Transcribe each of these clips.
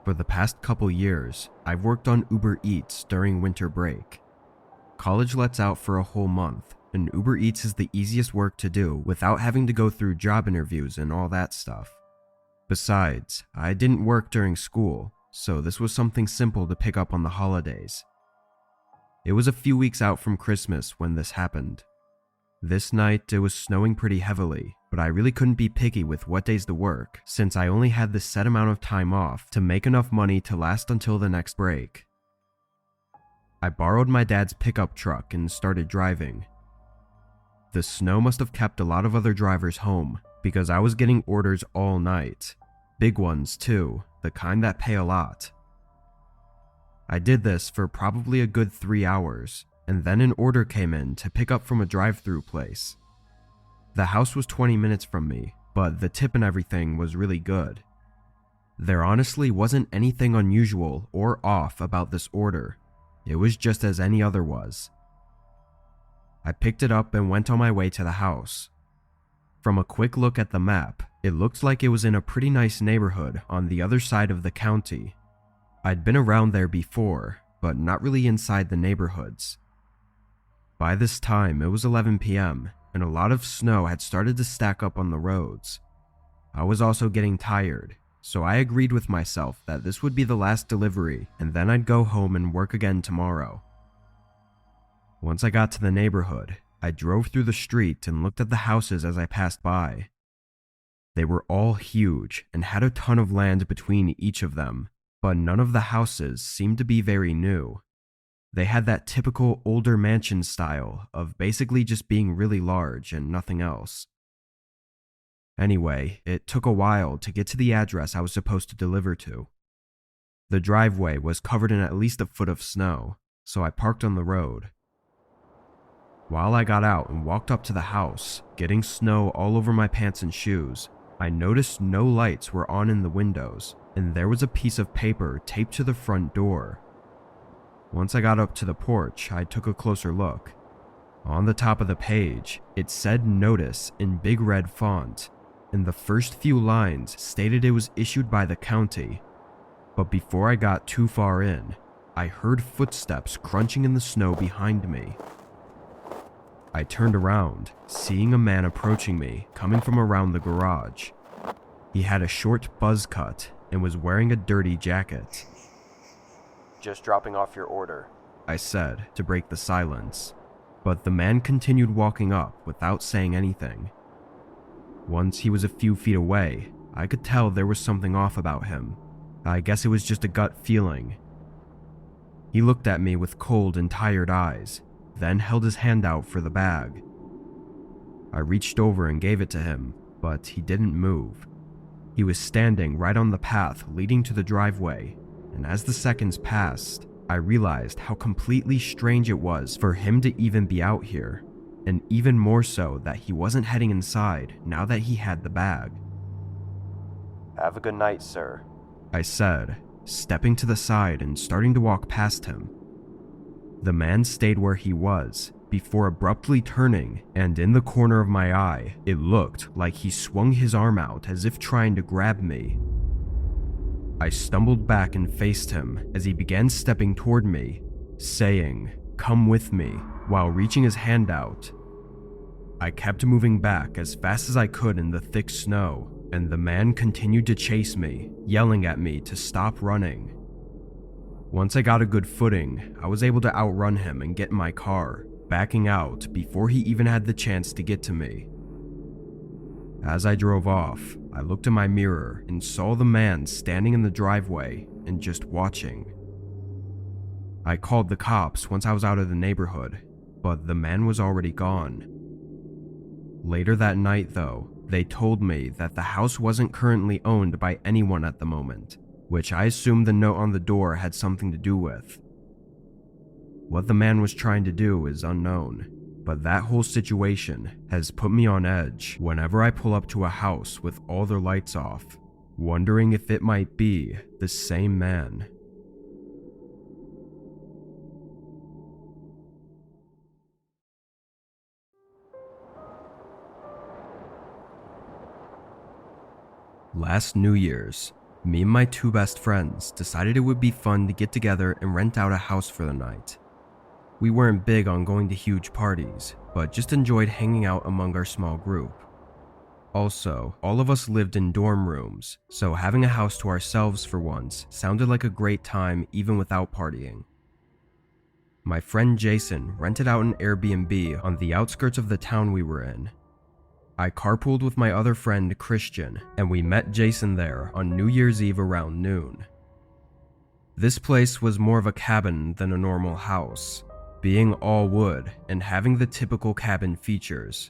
For the past couple years, I've worked on Uber Eats during winter break. College lets out for a whole month, and Uber Eats is the easiest work to do without having to go through job interviews and all that stuff. Besides, I didn't work during school, so this was something simple to pick up on the holidays. It was a few weeks out from Christmas when this happened. This night, it was snowing pretty heavily, but I really couldn't be picky with what days to work since I only had this set amount of time off to make enough money to last until the next break. I borrowed my dad's pickup truck and started driving. The snow must have kept a lot of other drivers home because I was getting orders all night. Big ones too, the kind that pay a lot. I did this for probably a good 3 hours, and then an order came in to pick up from a drive-through place. The house was 20 minutes from me, but the tip and everything was really good. There honestly wasn't anything unusual or off about this order. It was just as any other was. I picked it up and went on my way to the house. From a quick look at the map, it looked like it was in a pretty nice neighborhood on the other side of the county. I'd been around there before, but not really inside the neighborhoods. By this time, it was 11 p.m., and a lot of snow had started to stack up on the roads. I was also getting tired, so I agreed with myself that this would be the last delivery, and then I'd go home and work again tomorrow. Once I got to the neighborhood, I drove through the street and looked at the houses as I passed by. They were all huge and had a ton of land between each of them, but none of the houses seemed to be very new. They had that typical older mansion style of basically just being really large and nothing else. Anyway, it took a while to get to the address I was supposed to deliver to. The driveway was covered in at least a foot of snow, so I parked on the road. While I got out and walked up to the house, getting snow all over my pants and shoes, I noticed no lights were on in the windows, and there was a piece of paper taped to the front door. Once I got up to the porch, I took a closer look. On the top of the page, it said notice in big red font, and the first few lines stated it was issued by the county. But before I got too far in, I heard footsteps crunching in the snow behind me. I turned around, seeing a man approaching me coming from around the garage. He had a short buzz cut and was wearing a dirty jacket. "Just dropping off your order," I said to break the silence, but the man continued walking up without saying anything. Once he was a few feet away, I could tell there was something off about him. I guess it was just a gut feeling. He looked at me with cold and tired eyes, then held his hand out for the bag. I reached over and gave it to him, but he didn't move. He was standing right on the path leading to the driveway, and as the seconds passed, I realized how completely strange it was for him to even be out here, and even more so that he wasn't heading inside now that he had the bag. "Have a good night, sir," I said, stepping to the side and starting to walk past him. The man stayed where he was, before abruptly turning, and in the corner of my eye, it looked like he swung his arm out as if trying to grab me. I stumbled back and faced him as he began stepping toward me, saying, "Come with me," while reaching his hand out. I kept moving back as fast as I could in the thick snow, and the man continued to chase me, yelling at me to stop running. Once I got a good footing, I was able to outrun him and get in my car, backing out before he even had the chance to get to me. As I drove off, I looked in my mirror and saw the man standing in the driveway and just watching. I called the cops once I was out of the neighborhood, but the man was already gone. Later that night, though, they told me that the house wasn't currently owned by anyone at the moment, which I assumed the note on the door had something to do with. What the man was trying to do is unknown, but that whole situation has put me on edge whenever I pull up to a house with all their lights off, wondering if it might be the same man. Last New Year's, Me and my two best friends decided it would be fun to get together and rent out a house for the night. We weren't big on going to huge parties, but just enjoyed hanging out among our small group. Also, all of us lived in dorm rooms, so having a house to ourselves for once sounded like a great time even without partying. My friend Jason rented out an Airbnb on the outskirts of the town we were in. I carpooled with my other friend Christian, and we met Jason there on New Year's Eve around noon. This place was more of a cabin than a normal house, being all wood and having the typical cabin features.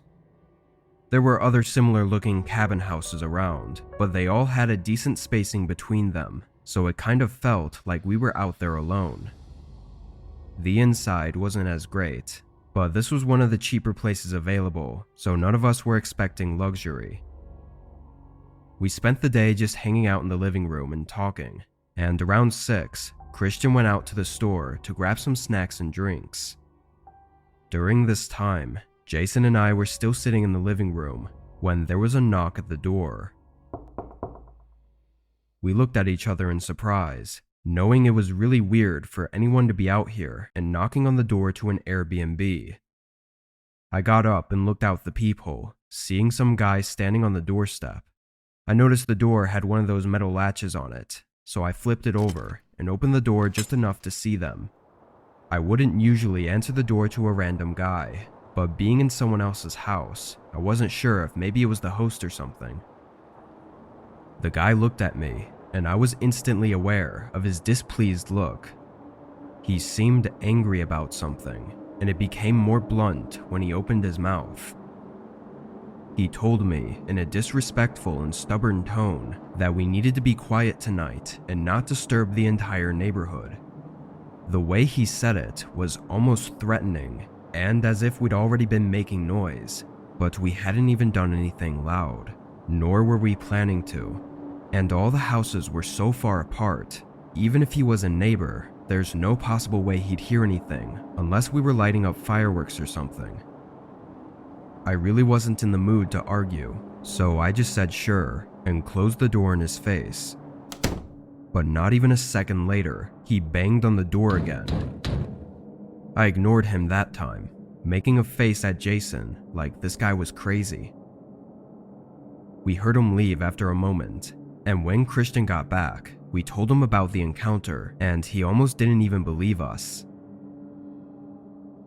There were other similar looking cabin houses around, but they all had a decent spacing between them, so it kind of felt like we were out there alone. The inside wasn't as great, but this was one of the cheaper places available, so none of us were expecting luxury. We spent the day just hanging out in the living room and talking, and around 6, Christian went out to the store to grab some snacks and drinks. During this time, Jason and I were still sitting in the living room when there was a knock at the door. We looked at each other in surprise, knowing it was really weird for anyone to be out here and knocking on the door to an Airbnb. I got up and looked out the peephole, seeing some guy standing on the doorstep. I noticed the door had one of those metal latches on it, so I flipped it over and opened the door just enough to see them. I wouldn't usually answer the door to a random guy, but being in someone else's house, I wasn't sure if maybe it was the host or something. The guy looked at me, and I was instantly aware of his displeased look. He seemed angry about something, and it became more blunt when he opened his mouth. He told me in a disrespectful and stubborn tone that we needed to be quiet tonight and not disturb the entire neighborhood. The way he said it was almost threatening, and as if we'd already been making noise, but we hadn't even done anything loud, nor were we planning to. And all the houses were so far apart, even if he was a neighbor, there's no possible way he'd hear anything unless we were lighting up fireworks or something. I really wasn't in the mood to argue, so I just said sure and closed the door in his face. But not even a second later, he banged on the door again. I ignored him that time, making a face at Jason like this guy was crazy. We heard him leave after a moment, and when Christian got back, we told him about the encounter, and he almost didn't even believe us.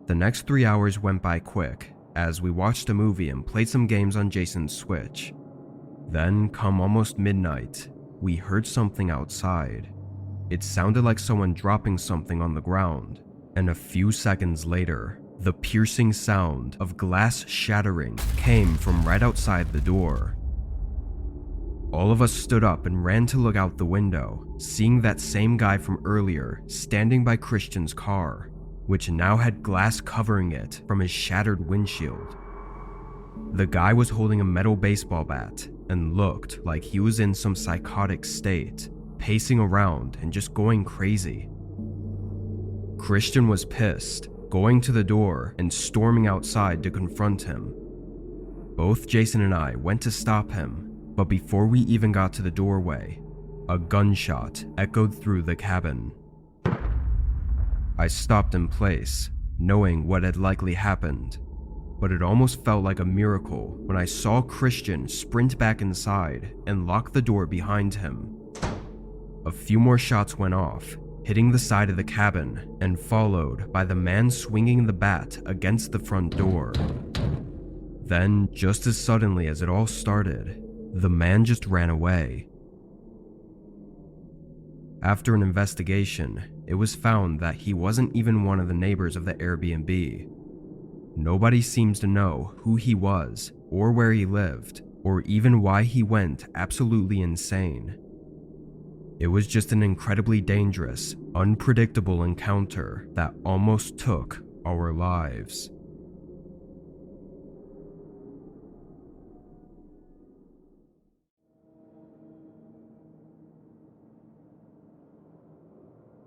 The next 3 hours went by quick as we watched a movie and played some games on Jason's Switch. Then, come almost midnight, we heard something outside. It sounded like someone dropping something on the ground, and a few seconds later, the piercing sound of glass shattering came from right outside the door. All of us stood up and ran to look out the window, seeing that same guy from earlier standing by Christian's car, which now had glass covering it from his shattered windshield. The guy was holding a metal baseball bat and looked like he was in some psychotic state, pacing around and just going crazy. Christian was pissed, going to the door and storming outside to confront him. Both Jason and I went to stop him, but before we even got to the doorway, a gunshot echoed through the cabin. I stopped in place, knowing what had likely happened, but it almost felt like a miracle when I saw Christian sprint back inside and lock the door behind him. A few more shots went off, hitting the side of the cabin and followed by the man swinging the bat against the front door. Then, just as suddenly as it all started, the man just ran away. After an investigation, it was found that he wasn't even one of the neighbors of the Airbnb. Nobody seems to know who he was, or where he lived, or even why he went absolutely insane. It was just an incredibly dangerous, unpredictable encounter that almost took our lives.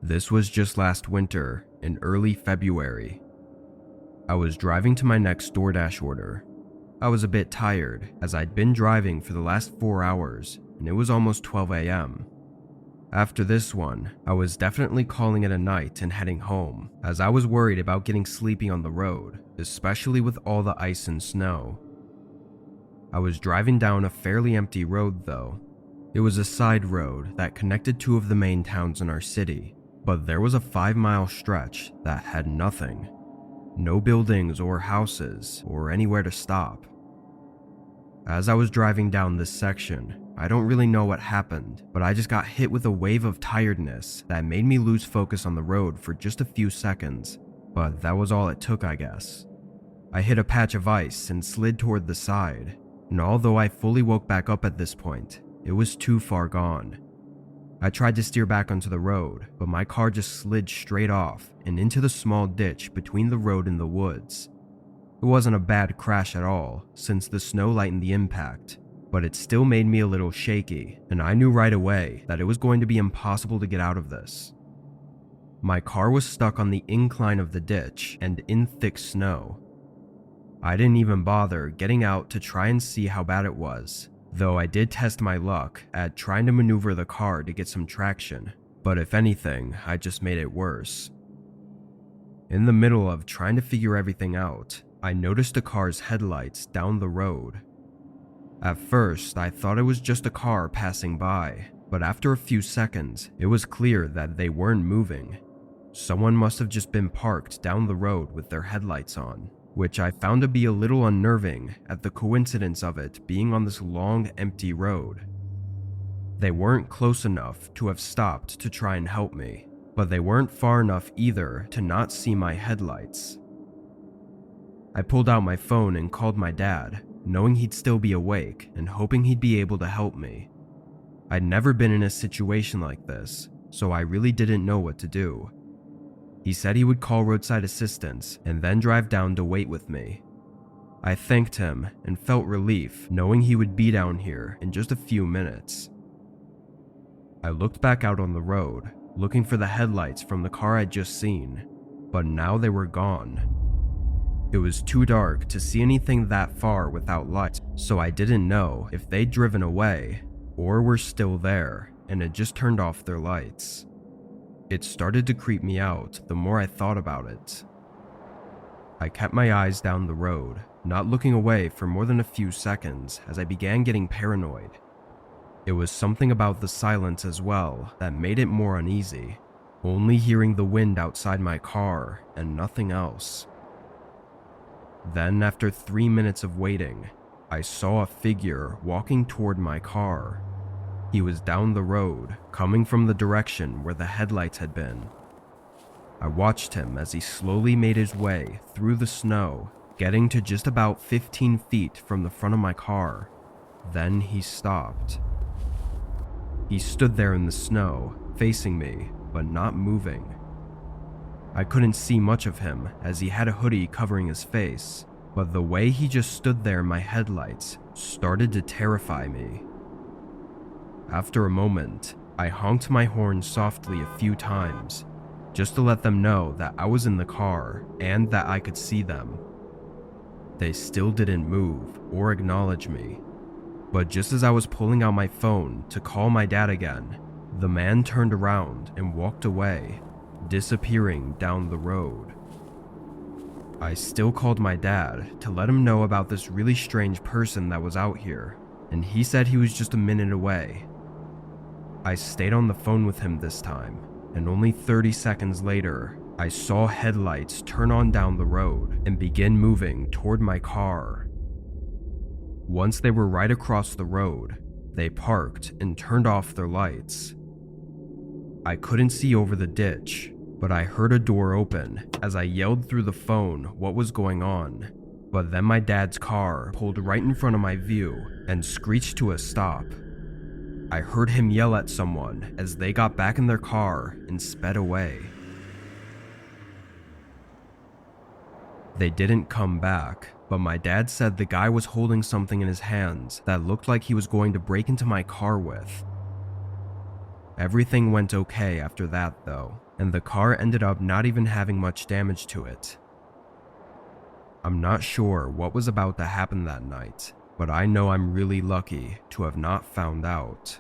This was just last winter, in early February. I was driving to my next DoorDash order. I was a bit tired, as I'd been driving for the last 4 hours, and it was almost 12 a.m. After this one, I was definitely calling it a night and heading home, as I was worried about getting sleepy on the road, especially with all the ice and snow. I was driving down a fairly empty road though. It was a side road that connected two of the main towns in our city, but there was a 5-mile stretch that had nothing. No buildings or houses or anywhere to stop. As I was driving down this section, I don't really know what happened, but I just got hit with a wave of tiredness that made me lose focus on the road for just a few seconds, but that was all it took, I guess. I hit a patch of ice and slid toward the side, and although I fully woke back up at this point, it was too far gone. I tried to steer back onto the road, but my car just slid straight off and into the small ditch between the road and the woods. It wasn't a bad crash at all, since the snow lightened the impact, but it still made me a little shaky, and I knew right away that it was going to be impossible to get out of this. My car was stuck on the incline of the ditch and in thick snow. I didn't even bother getting out to try and see how bad it was, though I did test my luck at trying to maneuver the car to get some traction, but if anything, I just made it worse. In the middle of trying to figure everything out, I noticed a car's headlights down the road. At first, I thought it was just a car passing by, but after a few seconds, it was clear that they weren't moving. Someone must have just been parked down the road with their headlights on, which I found to be a little unnerving at the coincidence of it being on this long, empty road. They weren't close enough to have stopped to try and help me, but they weren't far enough either to not see my headlights. I pulled out my phone and called my dad, knowing he'd still be awake and hoping he'd be able to help me. I'd never been in a situation like this, so I really didn't know what to do. He said he would call roadside assistance and then drive down to wait with me. I thanked him and felt relief knowing he would be down here in just a few minutes. I looked back out on the road, looking for the headlights from the car I'd just seen, but now they were gone. It was too dark to see anything that far without lights, so I didn't know if they'd driven away or were still there and had just turned off their lights. It started to creep me out the more I thought about it. I kept my eyes down the road, not looking away for more than a few seconds as I began getting paranoid. It was something about the silence as well that made it more uneasy, only hearing the wind outside my car and nothing else. Then, after 3 minutes of waiting, I saw a figure walking toward my car. He was down the road, coming from the direction where the headlights had been. I watched him as he slowly made his way through the snow, getting to just about 15 feet from the front of my car. Then he stopped. He stood there in the snow, facing me, but not moving. I couldn't see much of him as he had a hoodie covering his face, but the way he just stood there in my headlights started to terrify me. After a moment, I honked my horn softly a few times, just to let them know that I was in the car and that I could see them. They still didn't move or acknowledge me, but just as I was pulling out my phone to call my dad again, the man turned around and walked away, disappearing down the road. I still called my dad to let him know about this really strange person that was out here, and he said he was just a minute away. I stayed on the phone with him this time, and only 30 seconds later, I saw headlights turn on down the road and begin moving toward my car. Once they were right across the road, they parked and turned off their lights. I couldn't see over the ditch, but I heard a door open as I yelled through the phone what was going on. But then my dad's car pulled right in front of my view and screeched to a stop. I heard him yell at someone as they got back in their car and sped away. They didn't come back, but my dad said the guy was holding something in his hands that looked like he was going to break into my car with. Everything went okay after that though, and the car ended up not even having much damage to it. I'm not sure what was about to happen that night, but I know I'm really lucky to have not found out.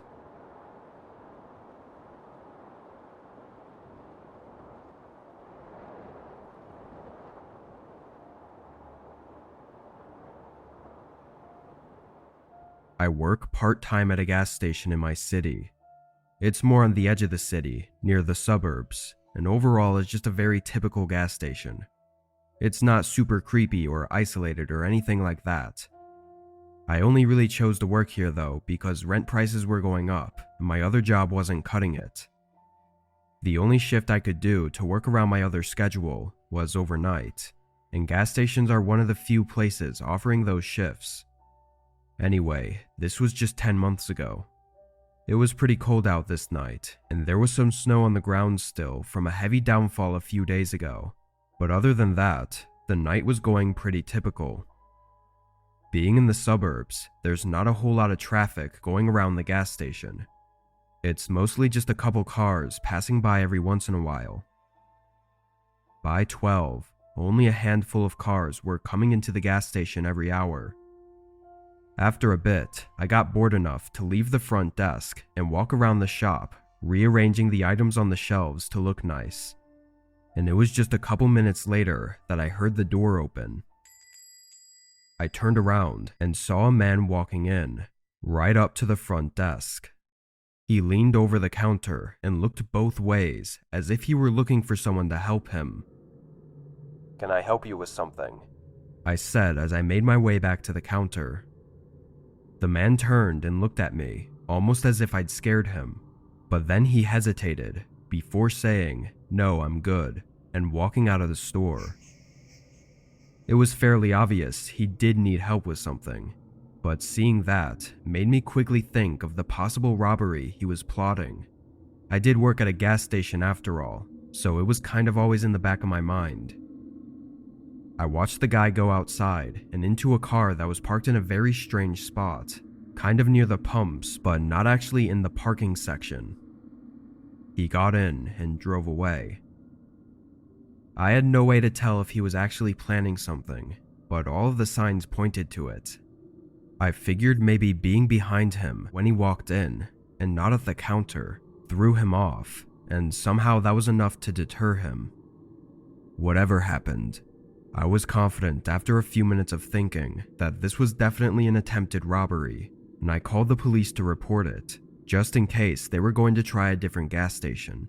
I work part-time at a gas station in my city. It's more on the edge of the city, near the suburbs, and overall it's just a very typical gas station. It's not super creepy or isolated or anything like that. I only really chose to work here though because rent prices were going up and my other job wasn't cutting it. The only shift I could do to work around my other schedule was overnight, and gas stations are one of the few places offering those shifts. Anyway, this was just 10 months ago. It was pretty cold out this night, and there was some snow on the ground still from a heavy downfall a few days ago. But other than that, the night was going pretty typical. Being in the suburbs, there's not a whole lot of traffic going around the gas station. It's mostly just a couple cars passing by every once in a while. By 12, only a handful of cars were coming into the gas station every hour. After a bit, I got bored enough to leave the front desk and walk around the shop, rearranging the items on the shelves to look nice. And it was just a couple minutes later that I heard the door open. I turned around and saw a man walking in, right up to the front desk. He leaned over the counter and looked both ways as if he were looking for someone to help him. "Can I help you with something?" I said as I made my way back to the counter. The man turned and looked at me, almost as if I'd scared him, but then he hesitated before saying, "No, I'm good," and walking out of the store. It was fairly obvious he did need help with something, but seeing that made me quickly think of the possible robbery he was plotting. I did work at a gas station after all, so it was kind of always in the back of my mind. I watched the guy go outside and into a car that was parked in a very strange spot, kind of near the pumps, but not actually in the parking section. He got in and drove away. I had no way to tell if he was actually planning something, but all of the signs pointed to it. I figured maybe being behind him when he walked in, and not at the counter, threw him off, and somehow that was enough to deter him. Whatever happened, I was confident after a few minutes of thinking that this was definitely an attempted robbery, and I called the police to report it, just in case they were going to try a different gas station.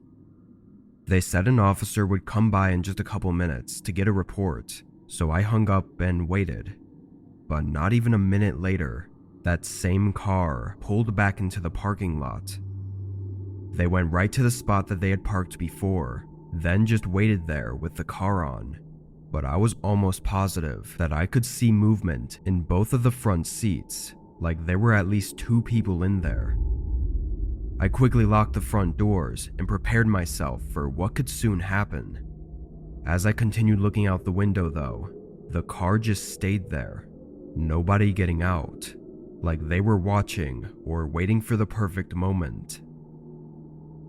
They said an officer would come by in just a couple minutes to get a report, so I hung up and waited. But not even a minute later, that same car pulled back into the parking lot. They went right to the spot that they had parked before, then just waited there with the car on. But I was almost positive that I could see movement in both of the front seats, like there were at least 2 people in there. I quickly locked the front doors and prepared myself for what could soon happen. As I continued looking out the window though, the car just stayed there, nobody getting out, like they were watching or waiting for the perfect moment.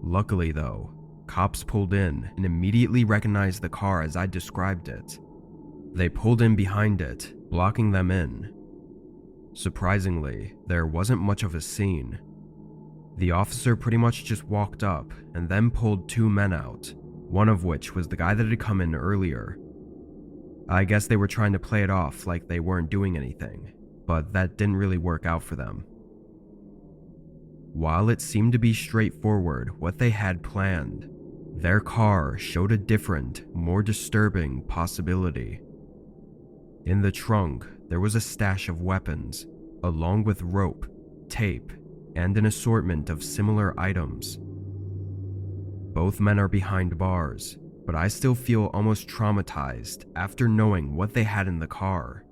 Luckily though, cops pulled in and immediately recognized the car as I described it. They pulled in behind it, blocking them in. Surprisingly, there wasn't much of a scene. The officer pretty much just walked up and then pulled 2 men out, one of which was the guy that had come in earlier. I guess they were trying to play it off like they weren't doing anything, but that didn't really work out for them. While it seemed to be straightforward what they had planned, their car showed a different, more disturbing possibility. In the trunk, there was a stash of weapons, along with rope, tape, and an assortment of similar items. Both men are behind bars, but I still feel almost traumatized after knowing what they had in the car.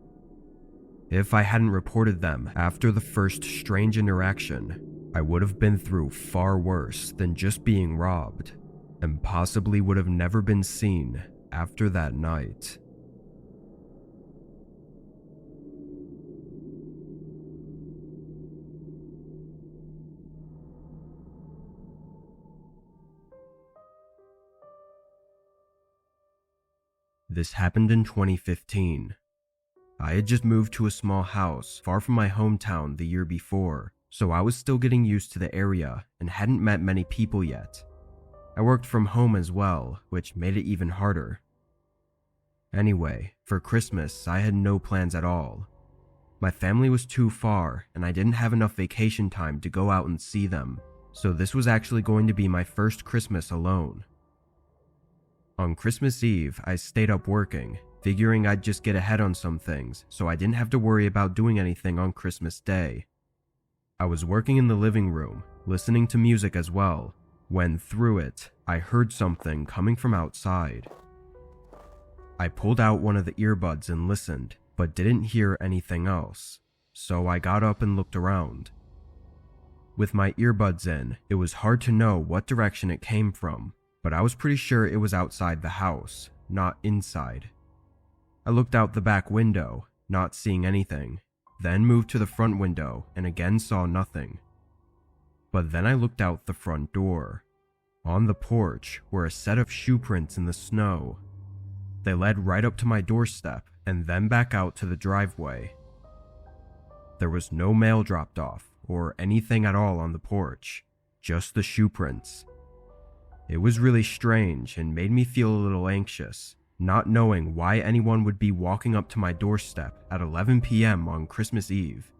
If I hadn't reported them after the first strange interaction, I would have been through far worse than just being robbed, and possibly would have never been seen after that night. This happened in 2015. I had just moved to a small house far from my hometown the year before, so I was still getting used to the area and hadn't met many people yet. I worked from home as well, which made it even harder. Anyway, for Christmas, I had no plans at all. My family was too far, and I didn't have enough vacation time to go out and see them, so this was actually going to be my first Christmas alone. On Christmas Eve, I stayed up working, figuring I'd just get ahead on some things so I didn't have to worry about doing anything on Christmas Day. I was working in the living room, listening to music as well, when through it, I heard something coming from outside. I pulled out one of the earbuds and listened, but didn't hear anything else, so I got up and looked around. With my earbuds in, it was hard to know what direction it came from, but I was pretty sure it was outside the house, not inside. I looked out the back window, not seeing anything, then moved to the front window and again saw nothing. But then I looked out the front door. On the porch were a set of shoe prints in the snow. They led right up to my doorstep and then back out to the driveway. There was no mail dropped off or anything at all on the porch, just the shoe prints. It was really strange and made me feel a little anxious, not knowing why anyone would be walking up to my doorstep at 11 p.m. on Christmas Eve.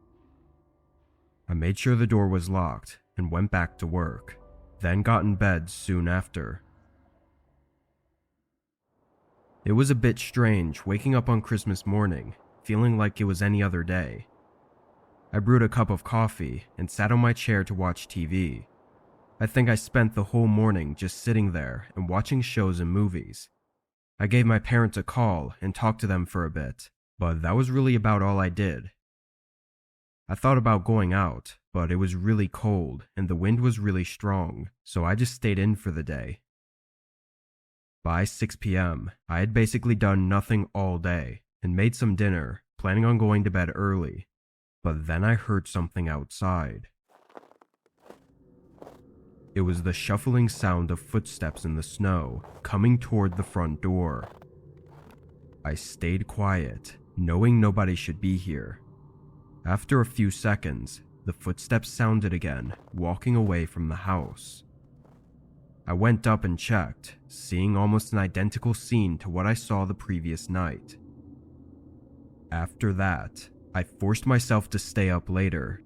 I made sure the door was locked and went back to work, then got in bed soon after. It was a bit strange waking up on Christmas morning, feeling like it was any other day. I brewed a cup of coffee and sat on my chair to watch TV. I think I spent the whole morning just sitting there and watching shows and movies. I gave my parents a call and talked to them for a bit, but that was really about all I did. I thought about going out, but it was really cold and the wind was really strong, so I just stayed in for the day. By 6 p.m., I had basically done nothing all day and made some dinner, planning on going to bed early, but then I heard something outside. It was the shuffling sound of footsteps in the snow coming toward the front door. I stayed quiet, knowing nobody should be here. After a few seconds, the footsteps sounded again, walking away from the house. I went up and checked, seeing almost an identical scene to what I saw the previous night. After that, I forced myself to stay up later.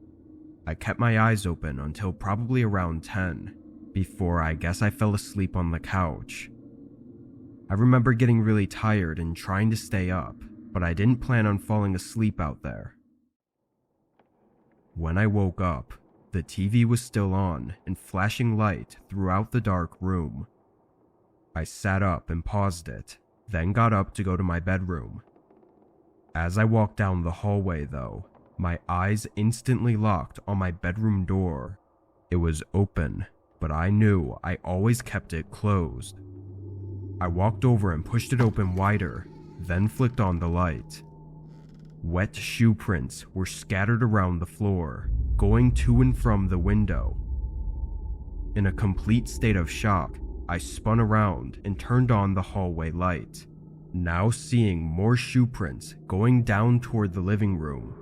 I kept my eyes open until probably around 10, before I guess I fell asleep on the couch. I remember getting really tired and trying to stay up, but I didn't plan on falling asleep out there. When I woke up, the TV was still on and flashing light throughout the dark room. I sat up and paused it, then got up to go to my bedroom. As I walked down the hallway though, my eyes instantly locked on my bedroom door. It was open, but I knew I always kept it closed. I walked over and pushed it open wider, then flicked on the light. Wet shoe prints were scattered around the floor, going to and from the window. In a complete state of shock, I spun around and turned on the hallway light, now seeing more shoe prints going down toward the living room.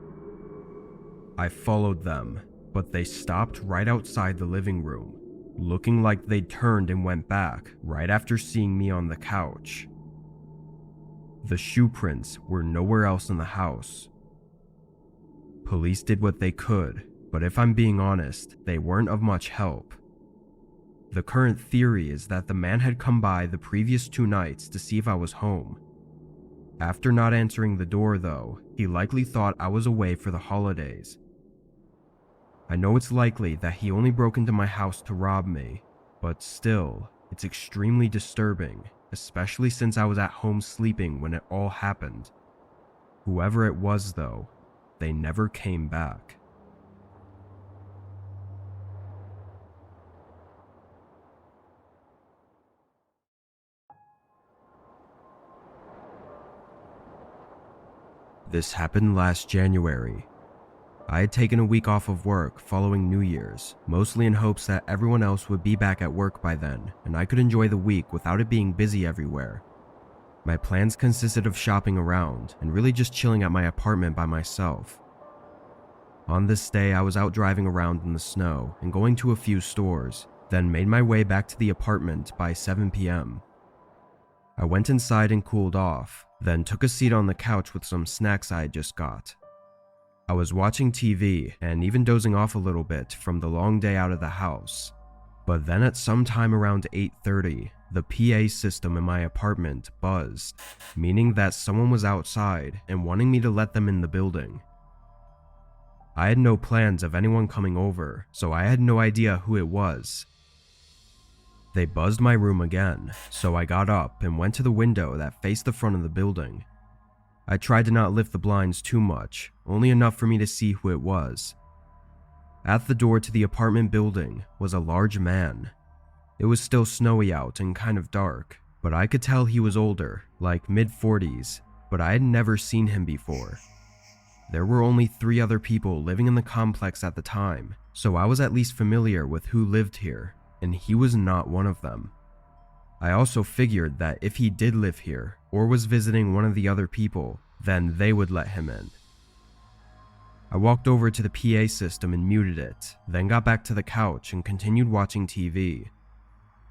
I followed them, but they stopped right outside the living room, looking like they'd turned and went back right after seeing me on the couch. The shoe prints were nowhere else in the house. Police did what they could, but if I'm being honest, they weren't of much help. The current theory is that the man had come by the previous 2 nights to see if I was home. After not answering the door though, he likely thought I was away for the holidays. I know it's likely that he only broke into my house to rob me, but still, it's extremely disturbing, especially since I was at home sleeping when it all happened. Whoever it was though, they never came back. This happened last January. I had taken a week off of work following New Year's, mostly in hopes that everyone else would be back at work by then, and I could enjoy the week without it being busy everywhere. My plans consisted of shopping around and really just chilling at my apartment by myself. On this day, I was out driving around in the snow and going to a few stores, then made my way back to the apartment by 7 p.m. I went inside and cooled off, then took a seat on the couch with some snacks I had just got. I was watching TV and even dozing off a little bit from the long day out of the house. But then at some time around 8:30, the PA system in my apartment buzzed, meaning that someone was outside and wanting me to let them in the building. I had no plans of anyone coming over, so I had no idea who it was. They buzzed my room again, so I got up and went to the window that faced the front of the building. I tried to not lift the blinds too much, only enough for me to see who it was. At the door to the apartment building was a large man. It was still snowy out and kind of dark, but I could tell he was older, like mid-40s, but I had never seen him before. There were only 3 other people living in the complex at the time, so I was at least familiar with who lived here, and he was not one of them. I also figured that if he did live here, or was visiting one of the other people, then they would let him in. I walked over to the PA system and muted it, then got back to the couch and continued watching TV.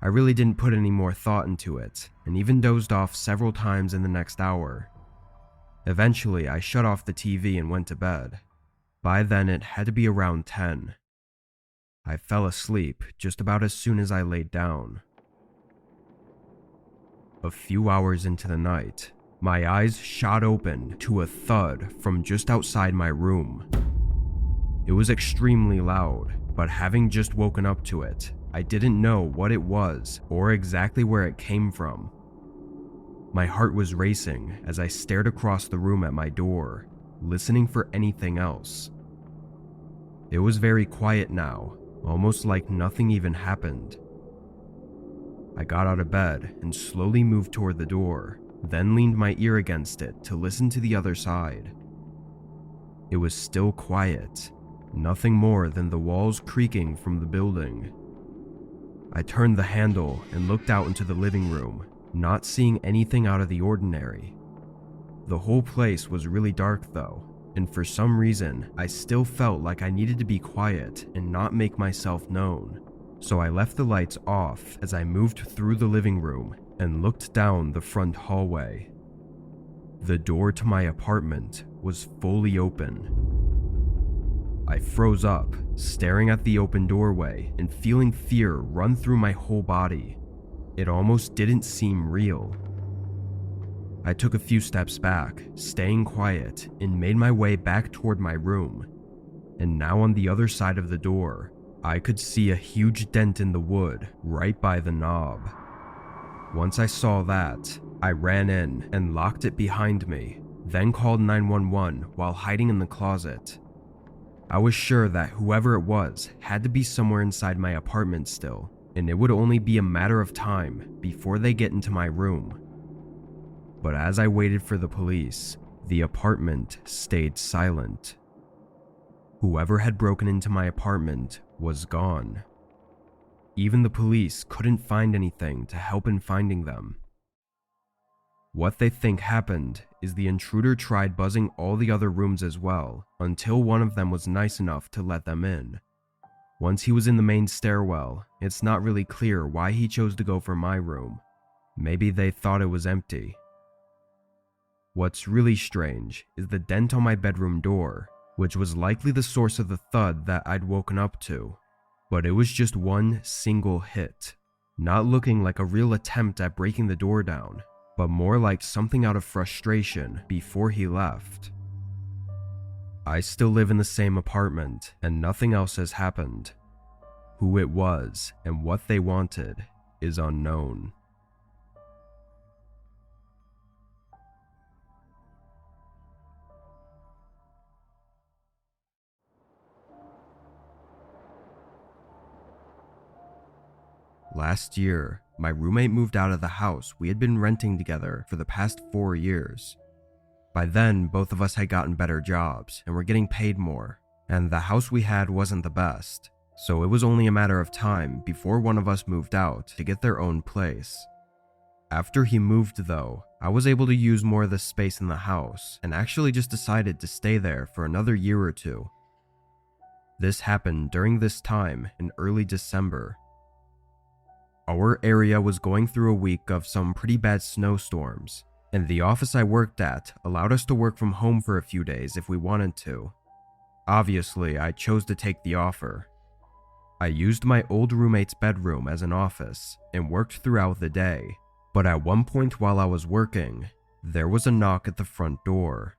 I really didn't put any more thought into it, and even dozed off several times in the next hour. Eventually, I shut off the TV and went to bed. By then, it had to be around 10. I fell asleep just about as soon as I laid down. A few hours into the night, my eyes shot open to a thud from just outside my room. It was extremely loud, but having just woken up to it, I didn't know what it was or exactly where it came from. My heart was racing as I stared across the room at my door, listening for anything else. It was very quiet now, almost like nothing even happened. I got out of bed and slowly moved toward the door, then leaned my ear against it to listen to the other side. It was still quiet, nothing more than the walls creaking from the building. I turned the handle and looked out into the living room, not seeing anything out of the ordinary. The whole place was really dark though, and for some reason, I still felt like I needed to be quiet and not make myself known. So I left the lights off as I moved through the living room and looked down the front hallway. The door to my apartment was fully open. I froze up, staring at the open doorway and feeling fear run through my whole body. It almost didn't seem real. I took a few steps back, staying quiet, and made my way back toward my room. And now on the other side of the door, I could see a huge dent in the wood right by the knob. Once I saw that, I ran in and locked it behind me, then called 911 while hiding in the closet. I was sure that whoever it was had to be somewhere inside my apartment still, and it would only be a matter of time before they get into my room. But as I waited for the police, the apartment stayed silent. Whoever had broken into my apartment was gone. Even the police couldn't find anything to help in finding them. What they think happened is the intruder tried buzzing all the other rooms as well, until one of them was nice enough to let them in. Once he was in the main stairwell, it's not really clear why he chose to go for my room. Maybe they thought it was empty. What's really strange is the dent on my bedroom door, which was likely the source of the thud that I'd woken up to. But it was just one single hit, not looking like a real attempt at breaking the door down, but more like something out of frustration before he left. I still live in the same apartment, and nothing else has happened. Who it was and what they wanted is unknown. Last year, my roommate moved out of the house we had been renting together for the past 4 years. By then, both of us had gotten better jobs and were getting paid more, and the house we had wasn't the best, so it was only a matter of time before one of us moved out to get their own place. After he moved though, I was able to use more of the space in the house and actually just decided to stay there for another year or two. This happened during this time in early December. Our area was going through a week of some pretty bad snowstorms, and the office I worked at allowed us to work from home for a few days if we wanted to. Obviously, I chose to take the offer. I used my old roommate's bedroom as an office and worked throughout the day, but at one point while I was working, there was a knock at the front door.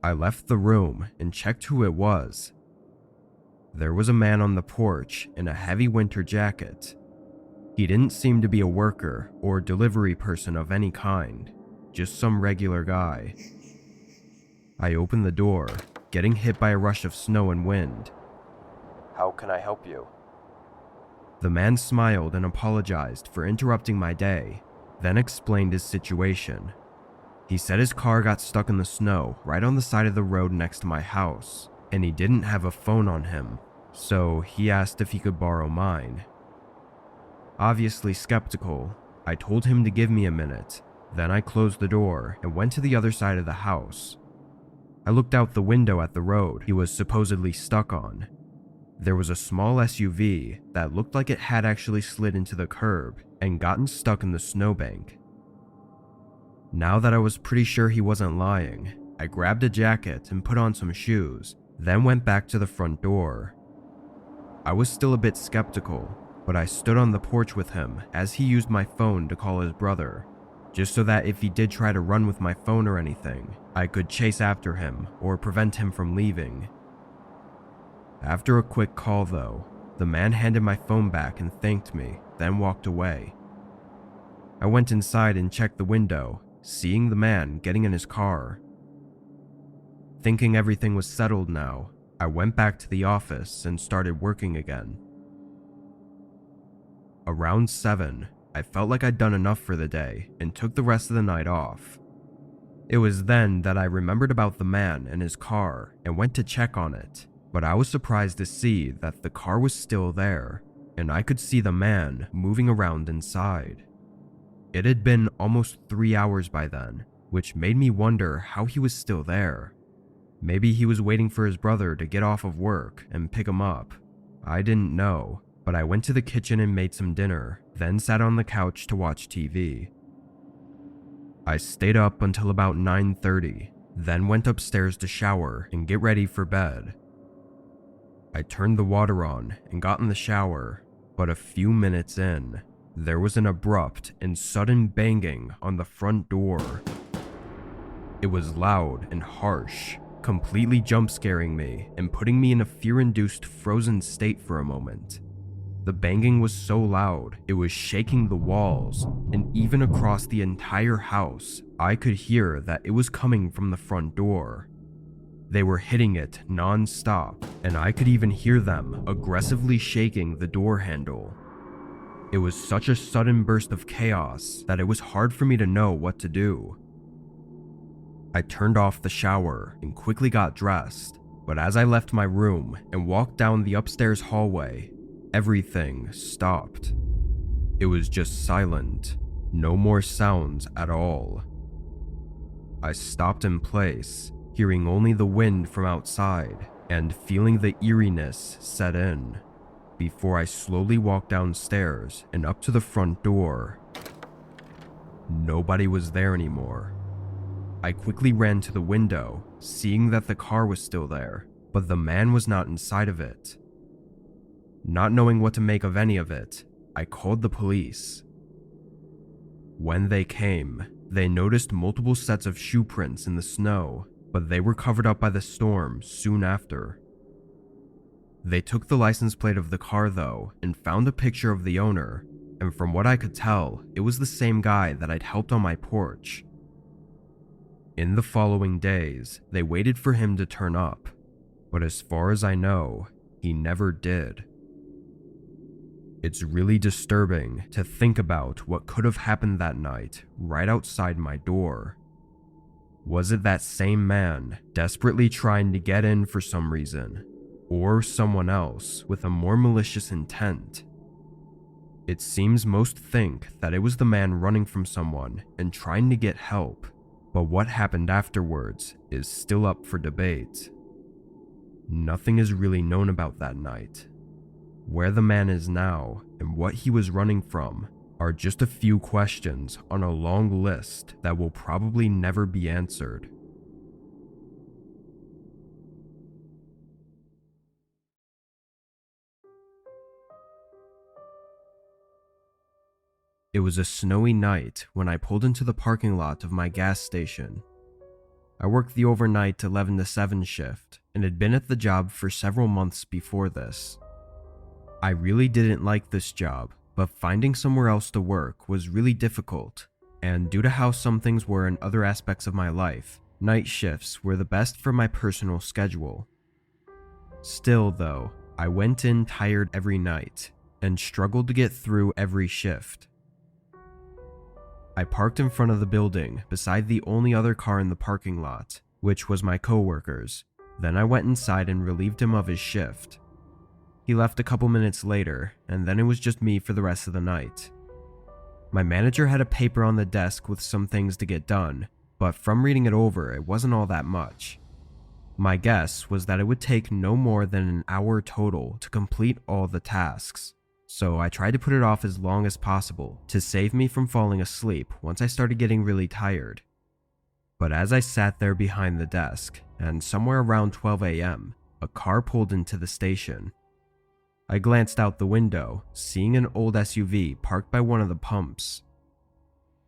I left the room and checked who it was. There was a man on the porch in a heavy winter jacket. He didn't seem to be a worker or delivery person of any kind, just some regular guy. I opened the door, getting hit by a rush of snow and wind. "How can I help you?" The man smiled and apologized for interrupting my day, then explained his situation. He said his car got stuck in the snow right on the side of the road next to my house, and he didn't have a phone on him, so he asked if he could borrow mine. Obviously skeptical, I told him to give me a minute, then I closed the door and went to the other side of the house. I looked out the window at the road he was supposedly stuck on. There was a small SUV that looked like it had actually slid into the curb and gotten stuck in the snowbank. Now that I was pretty sure he wasn't lying, I grabbed a jacket and put on some shoes, then went back to the front door. I was still a bit skeptical, but I stood on the porch with him as he used my phone to call his brother, just so that if he did try to run with my phone or anything, I could chase after him or prevent him from leaving. After a quick call though, the man handed my phone back and thanked me, then walked away. I went inside and checked the window, seeing the man getting in his car. Thinking everything was settled now, I went back to the office and started working again. Around 7, I felt like I'd done enough for the day and took the rest of the night off. It was then that I remembered about the man and his car and went to check on it, but I was surprised to see that the car was still there, and I could see the man moving around inside. It had been almost 3 hours by then, which made me wonder how he was still there. Maybe he was waiting for his brother to get off of work and pick him up. I didn't know, but I went to the kitchen and made some dinner, then sat on the couch to watch TV. I stayed up until about 9:30, then went upstairs to shower and get ready for bed. I turned the water on and got in the shower, but a few minutes in, there was an abrupt and sudden banging on the front door. It was loud and harsh, completely jump-scaring me and putting me in a fear-induced frozen state for a moment. The banging was so loud, it was shaking the walls, and even across the entire house, I could hear that it was coming from the front door. They were hitting it non-stop, and I could even hear them aggressively shaking the door handle. It was such a sudden burst of chaos that it was hard for me to know what to do. I turned off the shower and quickly got dressed, but as I left my room and walked down the upstairs hallway, everything stopped. It was just silent, no more sounds at all. I stopped in place, hearing only the wind from outside and feeling the eeriness set in, before I slowly walked downstairs and up to the front door. Nobody was there anymore. I quickly ran to the window, seeing that the car was still there, but the man was not inside of it. Not knowing what to make of any of it, I called the police. When they came, they noticed multiple sets of shoe prints in the snow, but they were covered up by the storm soon after. They took the license plate of the car though and found a picture of the owner, and from what I could tell, it was the same guy that I'd helped on my porch. In the following days, they waited for him to turn up, but as far as I know, he never did. It's really disturbing to think about what could have happened that night right outside my door. Was it that same man desperately trying to get in for some reason, or someone else with a more malicious intent? It seems most think that it was the man running from someone and trying to get help, but what happened afterwards is still up for debate. Nothing is really known about that night. Where the man is now and what he was running from are just a few questions on a long list that will probably never be answered. It was a snowy night when I pulled into the parking lot of my gas station. I worked the overnight 11 to 7 shift and had been at the job for several months before this. I really didn't like this job, but finding somewhere else to work was really difficult, and due to how some things were in other aspects of my life, night shifts were the best for my personal schedule. Still though, I went in tired every night and struggled to get through every shift. I parked in front of the building beside the only other car in the parking lot, which was my coworker's. Then I went inside and relieved him of his shift. He left a couple minutes later, and then it was just me for the rest of the night. My manager had a paper on the desk with some things to get done, but from reading it over, it wasn't all that much. My guess was that it would take no more than an hour total to complete all the tasks, so I tried to put it off as long as possible to save me from falling asleep once I started getting really tired. But as I sat there behind the desk, and somewhere around 12 a.m., a car pulled into the station. I glanced out the window, seeing an old SUV parked by one of the pumps.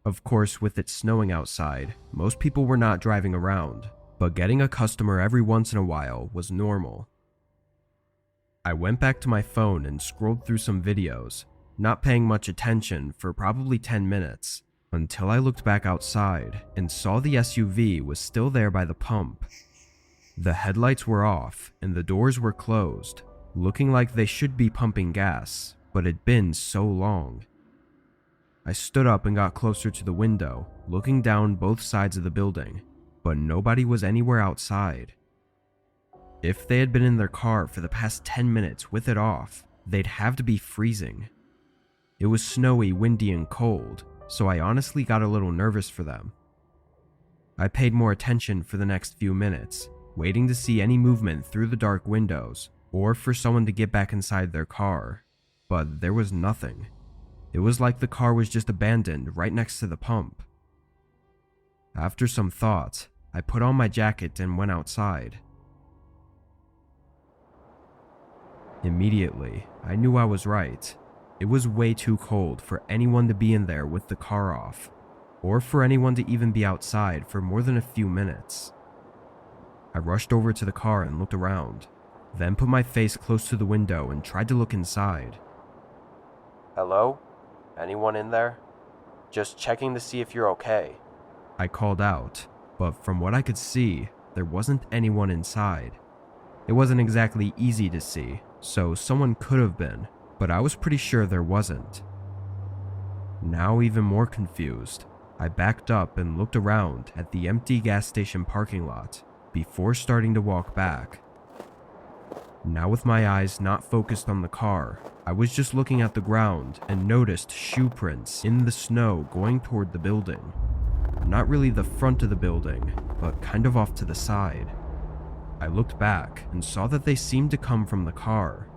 Of course, with it snowing outside, most people were not driving around, but getting a customer every once in a while was normal. I went back to my phone and scrolled through some videos, not paying much attention for probably 10 minutes, until I looked back outside and saw the SUV was still there by the pump. The headlights were off and the doors were closed, looking like they should be pumping gas, but it'd been so long. I stood up and got closer to the window, looking down both sides of the building, but nobody was anywhere outside. If they had been in their car for the past 10 minutes with it off, they'd have to be freezing. It was snowy, windy, and cold, so I honestly got a little nervous for them. I paid more attention for the next few minutes, waiting to see any movement through the dark windows, or for someone to get back inside their car, but there was nothing. It was like the car was just abandoned right next to the pump. After some thought, I put on my jacket and went outside. Immediately, I knew I was right. It was way too cold for anyone to be in there with the car off, or for anyone to even be outside for more than a few minutes. I rushed over to the car and looked around, then put my face close to the window and tried to look inside. "Hello? Anyone in there? Just checking to see if you're okay," I called out, but from what I could see, there wasn't anyone inside. It wasn't exactly easy to see, so someone could have been, but I was pretty sure there wasn't. Now even more confused, I backed up and looked around at the empty gas station parking lot before starting to walk back. Now with my eyes not focused on the car, I was just looking at the ground and noticed shoe prints in the snow going toward the building. Not really the front of the building, but kind of off to the side. I looked back and saw that they seemed to come from the car,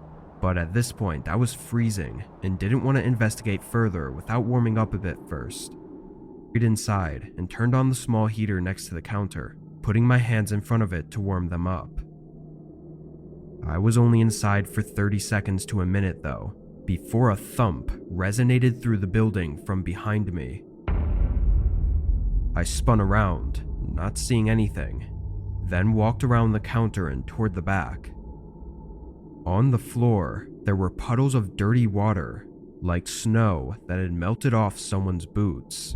but at this point I was freezing and didn't want to investigate further without warming up a bit first. I went inside and turned on the small heater next to the counter, putting my hands in front of it to warm them up. I was only inside for 30 seconds to a minute though, before a thump resonated through the building from behind me. I spun around, not seeing anything, then walked around the counter and toward the back. On the floor, there were puddles of dirty water, like snow that had melted off someone's boots.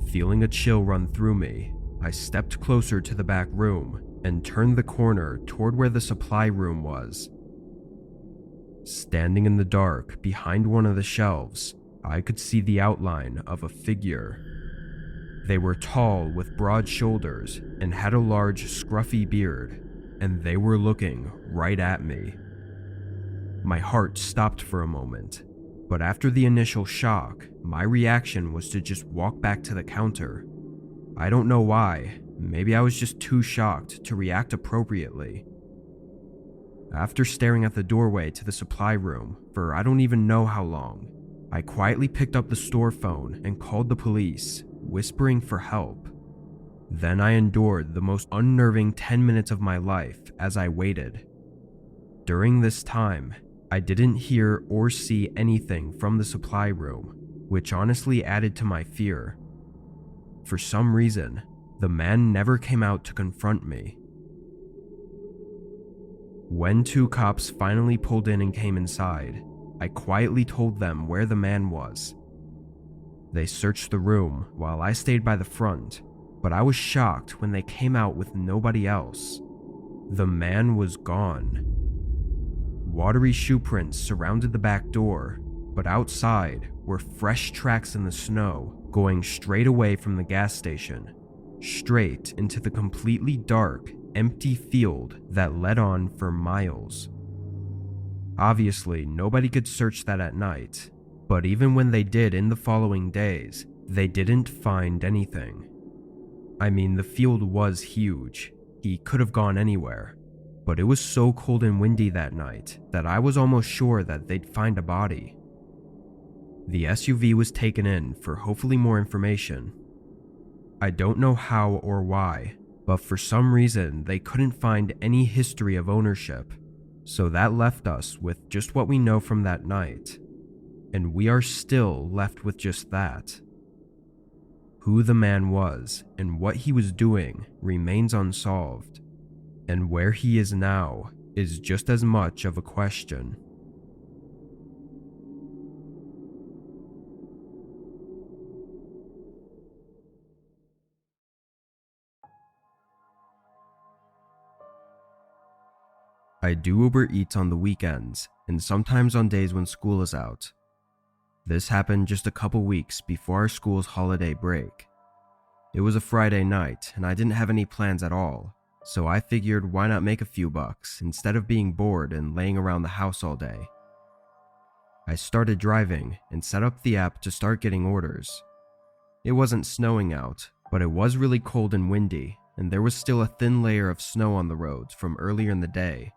Feeling a chill run through me, I stepped closer to the back room and turned the corner toward where the supply room was. Standing in the dark behind one of the shelves, I could see the outline of a figure. They were tall with broad shoulders and had a large scruffy beard, and they were looking right at me. My heart stopped for a moment, but after the initial shock, my reaction was to just walk back to the counter. I don't know why, maybe I was just too shocked to react appropriately. After staring at the doorway to the supply room for I don't even know how long, I quietly picked up the store phone and called the police, whispering for help. Then I endured the most unnerving 10 minutes of my life as I waited. During this time, I didn't hear or see anything from the supply room, which honestly added to my fear. For some reason, the man never came out to confront me. When 2 cops finally pulled in and came inside, I quietly told them where the man was. They searched the room while I stayed by the front, but I was shocked when they came out with nobody else. The man was gone. Watery shoe prints surrounded the back door, but outside were fresh tracks in the snow going straight away from the gas station, straight into the completely dark, empty field that led on for miles. Obviously, nobody could search that at night, but even when they did in the following days, they didn't find anything. I mean, the field was huge. He could have gone anywhere, but it was so cold and windy that night that I was almost sure that they'd find a body. The SUV was taken in for hopefully more information. I don't know how or why, but for some reason they couldn't find any history of ownership, so that left us with just what we know from that night, and we are still left with just that. Who the man was and what he was doing remains unsolved, and where he is now is just as much of a question. I do Uber Eats on the weekends and sometimes on days when school is out. This happened just a couple weeks before our school's holiday break. It was a Friday night and I didn't have any plans at all, so I figured why not make a few bucks instead of being bored and laying around the house all day. I started driving and set up the app to start getting orders. It wasn't snowing out, but it was really cold and windy, and there was still a thin layer of snow on the roads from earlier in the day.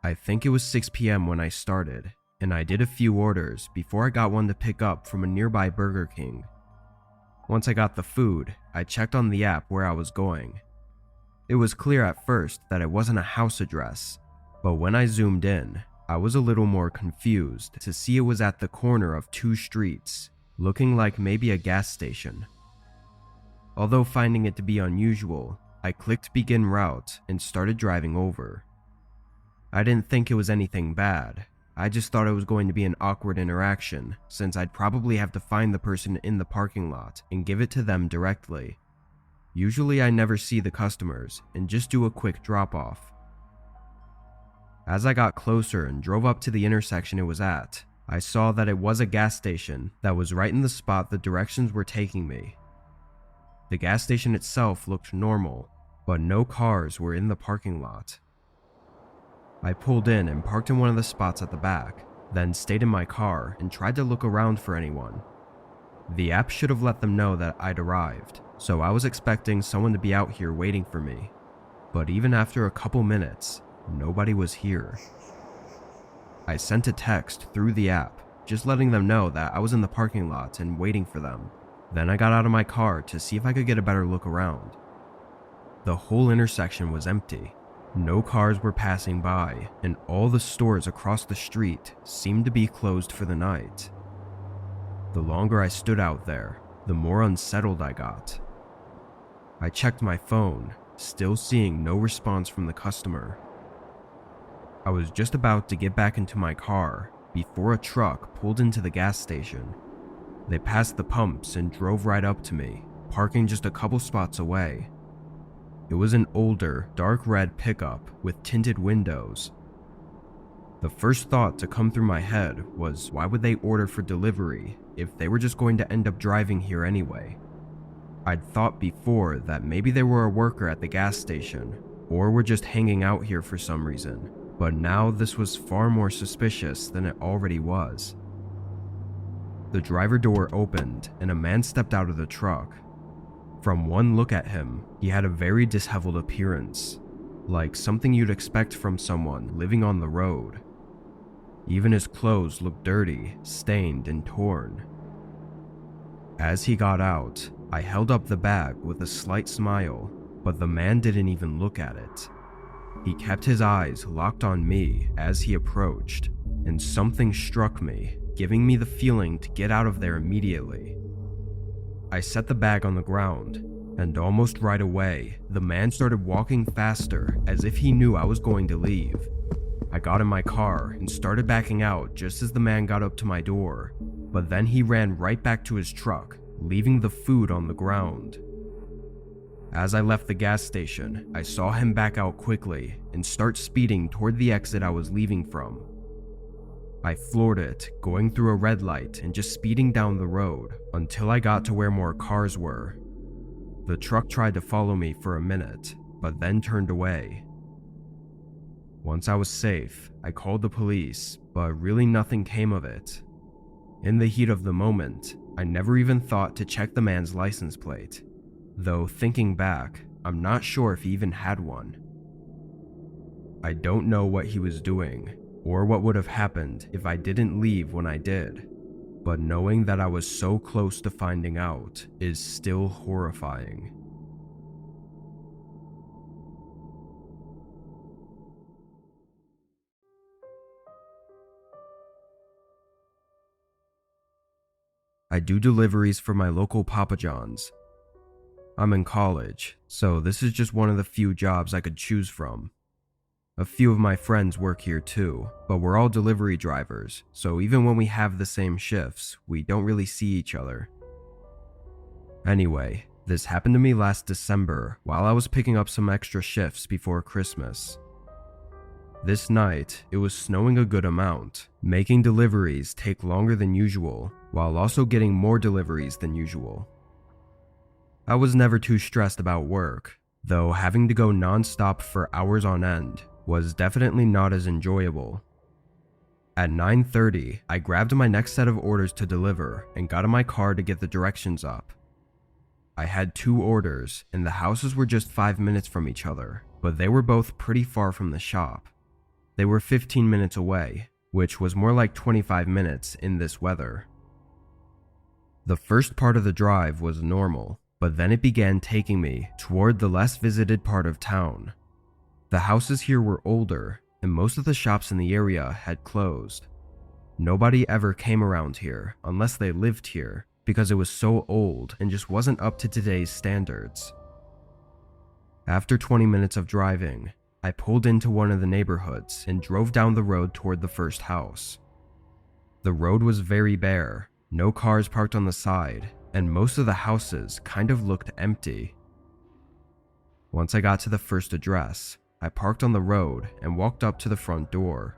I think it was 6 p.m. when I started, and I did a few orders before I got one to pick up from a nearby Burger King. Once I got the food, I checked on the app where I was going. It was clear at first that it wasn't a house address, but when I zoomed in, I was a little more confused to see it was at the corner of 2 streets, looking like maybe a gas station. Although finding it to be unusual, I clicked begin route and started driving over. I didn't think it was anything bad. I just thought it was going to be an awkward interaction, since I'd probably have to find the person in the parking lot and give it to them directly. Usually I never see the customers and just do a quick drop-off. As I got closer and drove up to the intersection it was at, I saw that it was a gas station that was right in the spot the directions were taking me. The gas station itself looked normal, but no cars were in the parking lot. I pulled in and parked in one of the spots at the back, then stayed in my car and tried to look around for anyone. The app should have let them know that I'd arrived, so I was expecting someone to be out here waiting for me. But even after a couple minutes, nobody was here. I sent a text through the app, just letting them know that I was in the parking lot and waiting for them. Then I got out of my car to see if I could get a better look around. The whole intersection was empty. No cars were passing by, and all the stores across the street seemed to be closed for the night. The longer I stood out there, the more unsettled I got. I checked my phone, still seeing no response from the customer. I was just about to get back into my car before a truck pulled into the gas station. They passed the pumps and drove right up to me, parking just a couple spots away. It was an older, dark red pickup with tinted windows. The first thought to come through my head was, why would they order for delivery if they were just going to end up driving here anyway? I'd thought before that maybe they were a worker at the gas station, or were just hanging out here for some reason, but now this was far more suspicious than it already was. The driver door opened and a man stepped out of the truck. From one look at him, he had a very disheveled appearance, like something you'd expect from someone living on the road. Even his clothes looked dirty, stained, and torn. As he got out, I held up the bag with a slight smile, but the man didn't even look at it. He kept his eyes locked on me as he approached. and something struck me, giving me the feeling to get out of there immediately. I set the bag on the ground, and almost right away, the man started walking faster as if he knew I was going to leave. I got in my car and started backing out just as the man got up to my door, but then he ran right back to his truck, leaving the food on the ground. As I left the gas station, I saw him back out quickly and start speeding toward the exit I was leaving from. I floored it, going through a red light and just speeding down the road until I got to where more cars were. The truck tried to follow me for a minute, but then turned away. Once I was safe, I called the police, but really nothing came of it. In the heat of the moment, I never even thought to check the man's license plate, though thinking back, I'm not sure if he even had one. I don't know what he was doing, or what would have happened if I didn't leave when I did, but knowing that I was so close to finding out is still horrifying. I do deliveries for my local Papa John's. I'm in college, so this is just one of the few jobs I could choose from. A few of my friends work here too, but we're all delivery drivers, so even when we have the same shifts, we don't really see each other. Anyway, this happened to me last December while I was picking up some extra shifts before Christmas. This night, it was snowing a good amount, making deliveries take longer than usual, while also getting more deliveries than usual. I was never too stressed about work, though having to go non-stop for hours on end was definitely not as enjoyable. At 9:30, I grabbed my next set of orders to deliver and got in my car to get the directions up. I had 2 orders, and the houses were just 5 minutes from each other, but they were both pretty far from the shop. They were 15 minutes away, which was more like 25 minutes in this weather. The first part of the drive was normal, but then it began taking me toward the less visited part of town. The houses here were older, and most of the shops in the area had closed. Nobody ever came around here unless they lived here, because it was so old and just wasn't up to today's standards. After 20 minutes of driving, I pulled into one of the neighborhoods and drove down the road toward the first house. The road was very bare, no cars parked on the side, and most of the houses kind of looked empty. Once I got to the first address, I parked on the road and walked up to the front door.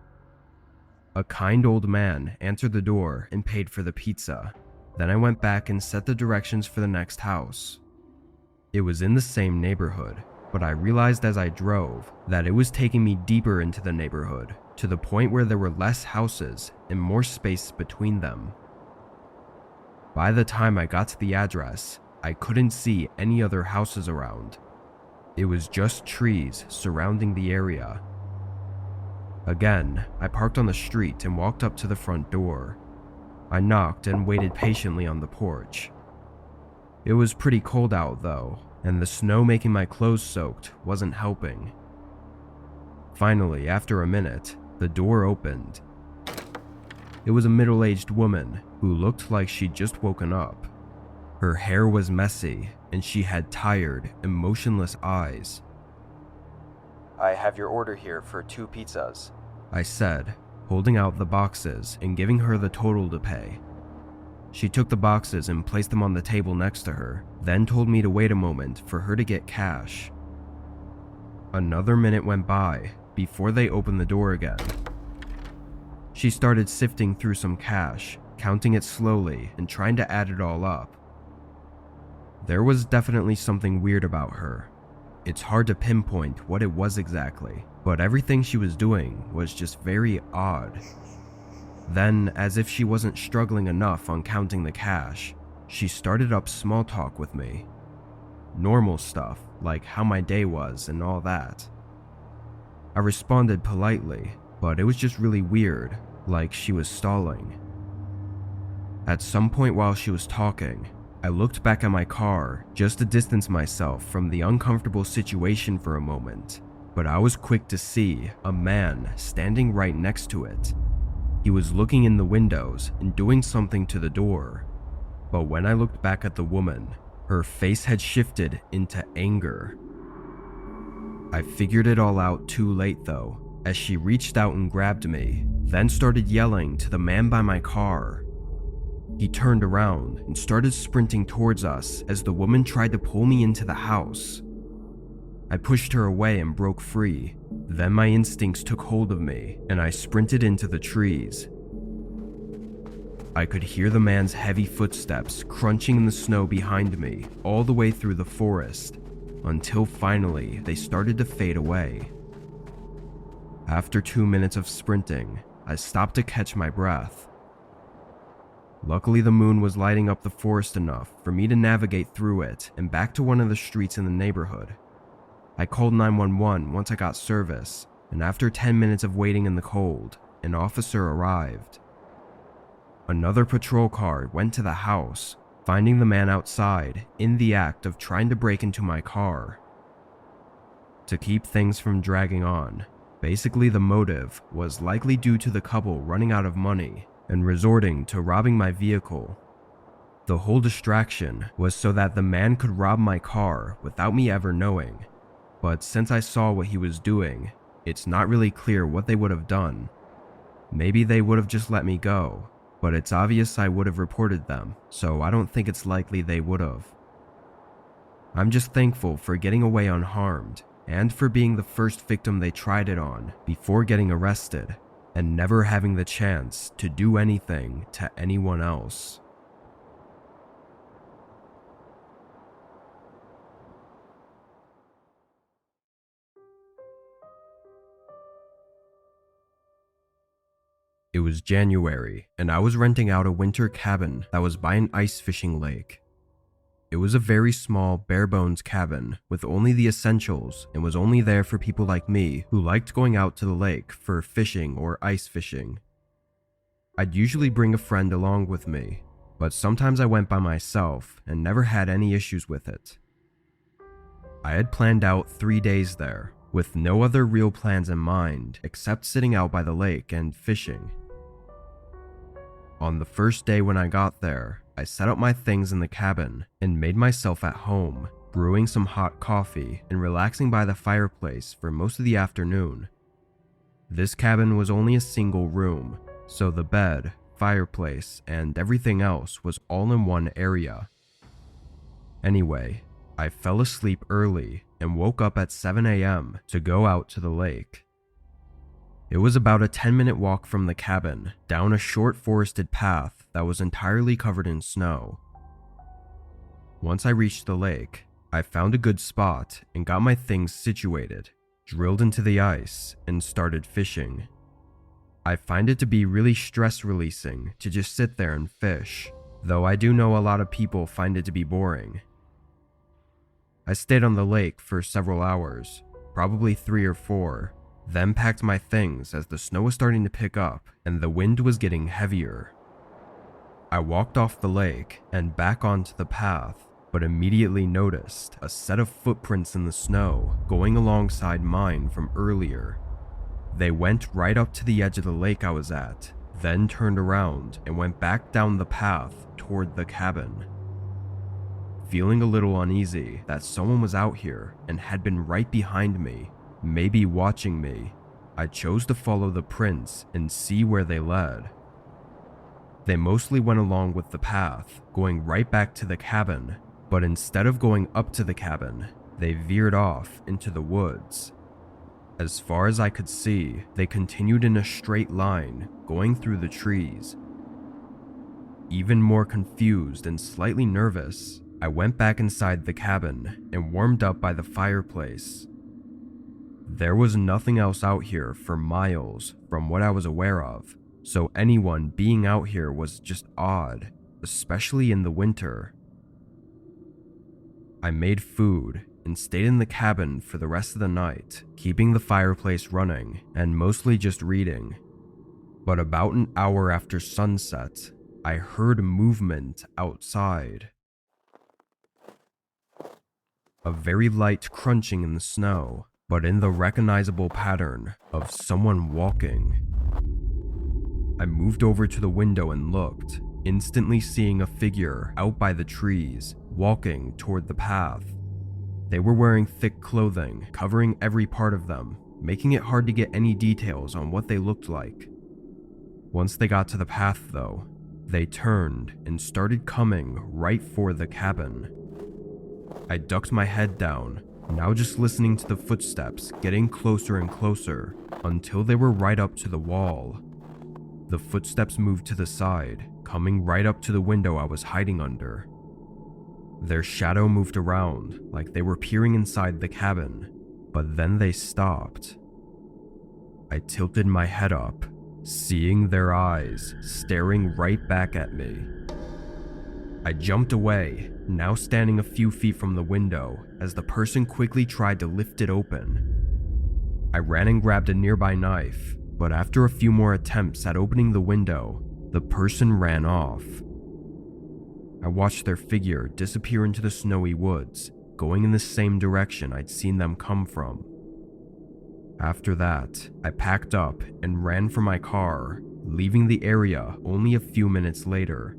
A kind old man answered the door and paid for the pizza. Then I went back and set the directions for the next house. It was in the same neighborhood, but I realized as I drove that it was taking me deeper into the neighborhood, to the point where there were less houses and more space between them. By the time I got to the address, I couldn't see any other houses around. It was just trees surrounding the area. Again, I parked on the street and walked up to the front door. I knocked and waited patiently on the porch. It was pretty cold out though, and the snow making my clothes soaked wasn't helping. Finally, after a minute, the door opened. It was a middle-aged woman who looked like she'd just woken up. Her hair was messy, and she had tired, emotionless eyes. "I have your order here for 2 pizzas," I said, holding out the boxes and giving her the total to pay. She took the boxes and placed them on the table next to her, then told me to wait a moment for her to get cash. Another minute went by before they opened the door again. She started sifting through some cash, counting it slowly and trying to add it all up. There was definitely something weird about her. It's hard to pinpoint what it was exactly, but everything she was doing was just very odd. Then, as if she wasn't struggling enough on counting the cash, she started up small talk with me. Normal stuff, like how my day was and all that. I responded politely, but it was just really weird, like she was stalling. At some point while she was talking, I looked back at my car just to distance myself from the uncomfortable situation for a moment, but I was quick to see a man standing right next to it. He was looking in the windows and doing something to the door. But when I looked back at the woman, her face had shifted into anger. I figured it all out too late though, as she reached out and grabbed me, then started yelling to the man by my car. He turned around and started sprinting towards us as the woman tried to pull me into the house. I pushed her away and broke free. Then my instincts took hold of me and I sprinted into the trees. I could hear the man's heavy footsteps crunching in the snow behind me all the way through the forest, until finally they started to fade away. After 2 minutes of sprinting, I stopped to catch my breath. Luckily, the moon was lighting up the forest enough for me to navigate through it and back to one of the streets in the neighborhood. I called 911 once I got service, and after 10 minutes of waiting in the cold, an officer arrived. Another patrol car went to the house, finding the man outside in the act of trying to break into my car. To keep things from dragging on, basically the motive was likely due to the couple running out of money and resorting to robbing my vehicle. The whole distraction was so that the man could rob my car without me ever knowing, but since I saw what he was doing, it's not really clear what they would have done. Maybe they would have just let me go, but it's obvious I would have reported them, so I don't think it's likely they would have. I'm just thankful for getting away unharmed, and for being the first victim they tried it on before getting arrested, and never having the chance to do anything to anyone else. It was January, and I was renting out a winter cabin that was by an ice fishing lake. It was a very small, bare-bones cabin with only the essentials and was only there for people like me who liked going out to the lake for fishing or ice fishing. I'd usually bring a friend along with me, but sometimes I went by myself and never had any issues with it. I had planned out 3 days there, with no other real plans in mind except sitting out by the lake and fishing. On the first day when I got there, I set up my things in the cabin and made myself at home, brewing some hot coffee and relaxing by the fireplace for most of the afternoon. This cabin was only a single room, so the bed, fireplace, and everything else was all in one area. Anyway, I fell asleep early and woke up at 7 a.m. to go out to the lake. It was about a 10-minute walk from the cabin, down a short forested path that was entirely covered in snow. Once I reached the lake, I found a good spot and got my things situated, drilled into the ice, and started fishing. I find it to be really stress-releasing to just sit there and fish, though I do know a lot of people find it to be boring. I stayed on the lake for several hours, probably 3 or 4, then packed my things as the snow was starting to pick up and the wind was getting heavier. I walked off the lake and back onto the path, but immediately noticed a set of footprints in the snow going alongside mine from earlier. They went right up to the edge of the lake I was at, then turned around and went back down the path toward the cabin. Feeling a little uneasy that someone was out here and had been right behind me, maybe watching me, I chose to follow the prints and see where they led. They mostly went along with the path, going right back to the cabin, but instead of going up to the cabin, they veered off into the woods. As far as I could see, they continued in a straight line, going through the trees. Even more confused and slightly nervous, I went back inside the cabin and warmed up by the fireplace. There was nothing else out here for miles from what I was aware of, so anyone being out here was just odd, especially in the winter. I made food and stayed in the cabin for the rest of the night, keeping the fireplace running and mostly just reading. But about an hour after sunset, I heard movement outside. A very light crunching in the snow, but in the recognizable pattern of someone walking. I moved over to the window and looked, instantly seeing a figure out by the trees, walking toward the path. They were wearing thick clothing, covering every part of them, making it hard to get any details on what they looked like. Once they got to the path, though, they turned and started coming right for the cabin. I ducked my head down, now just listening to the footsteps getting closer and closer until they were right up to the wall. The footsteps moved to the side, coming right up to the window I was hiding under. Their shadow moved around like they were peering inside the cabin, but then they stopped. I tilted my head up, seeing their eyes staring right back at me. I jumped away, now standing a few feet from the window as the person quickly tried to lift it open. I ran and grabbed a nearby knife, but after a few more attempts at opening the window, the person ran off. I watched their figure disappear into the snowy woods, going in the same direction I'd seen them come from. After that, I packed up and ran for my car, leaving the area only a few minutes later.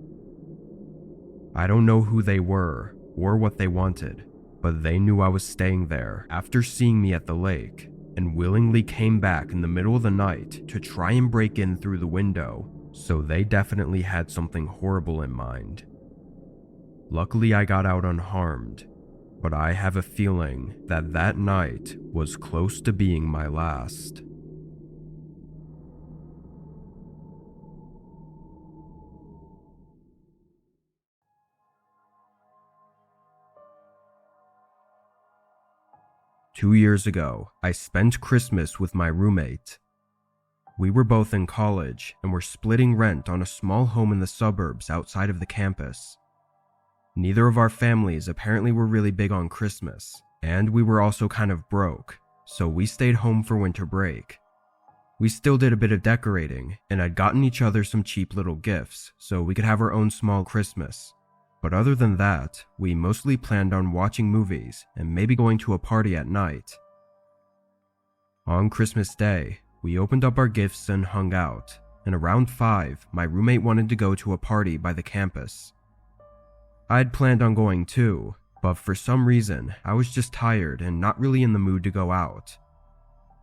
I don't know who they were or what they wanted, but they knew I was staying there after seeing me at the lake and willingly came back in the middle of the night to try and break in through the window, so they definitely had something horrible in mind. Luckily, I got out unharmed, but I have a feeling that that night was close to being my last. Two years ago, I spent Christmas with my roommate. We were both in college and were splitting rent on a small home in the suburbs outside of the campus. Neither of our families apparently were really big on Christmas, and we were also kind of broke, so we stayed home for winter break. We still did a bit of decorating, and I'd gotten each other some cheap little gifts so we could have our own small Christmas. But other than that, we mostly planned on watching movies and maybe going to a party at night. On Christmas Day, we opened up our gifts and hung out, and around 5, my roommate wanted to go to a party by the campus. I'd planned on going too, but for some reason, I was just tired and not really in the mood to go out.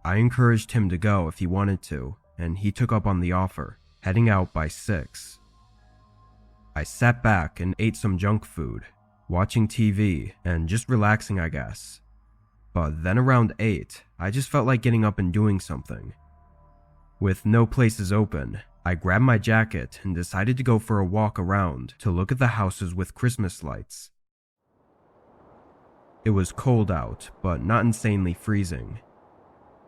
I encouraged him to go if he wanted to, and he took up on the offer, heading out by 6. I sat back and ate some junk food, watching TV and just relaxing, I guess. But then around 8, I just felt like getting up and doing something. With no places open, I grabbed my jacket and decided to go for a walk around to look at the houses with Christmas lights. It was cold out, but not insanely freezing.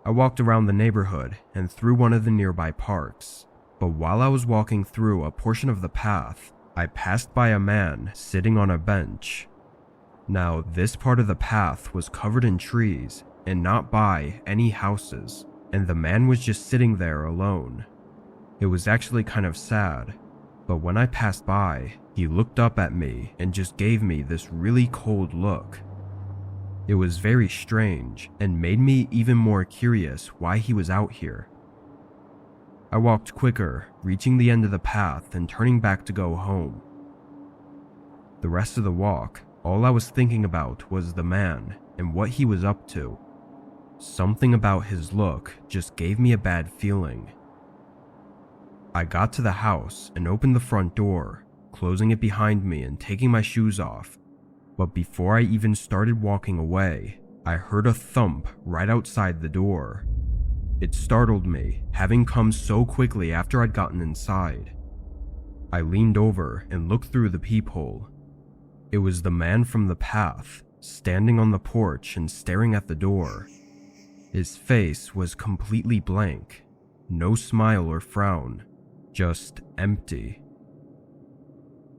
I walked around the neighborhood and through one of the nearby parks, but while I was walking through a portion of the path, I passed by a man sitting on a bench. Now, this part of the path was covered in trees and not by any houses, and the man was just sitting there alone. It was actually kind of sad, but when I passed by, he looked up at me and just gave me this really cold look. It was very strange and made me even more curious why he was out here. I walked quicker, reaching the end of the path and turning back to go home. The rest of the walk, all I was thinking about was the man and what he was up to. Something about his look just gave me a bad feeling. I got to the house and opened the front door, closing it behind me and taking my shoes off. But before I even started walking away, I heard a thump right outside the door. It startled me, having come so quickly after I'd gotten inside. I leaned over and looked through the peephole. It was the man from the path, standing on the porch and staring at the door. His face was completely blank, no smile or frown, just empty.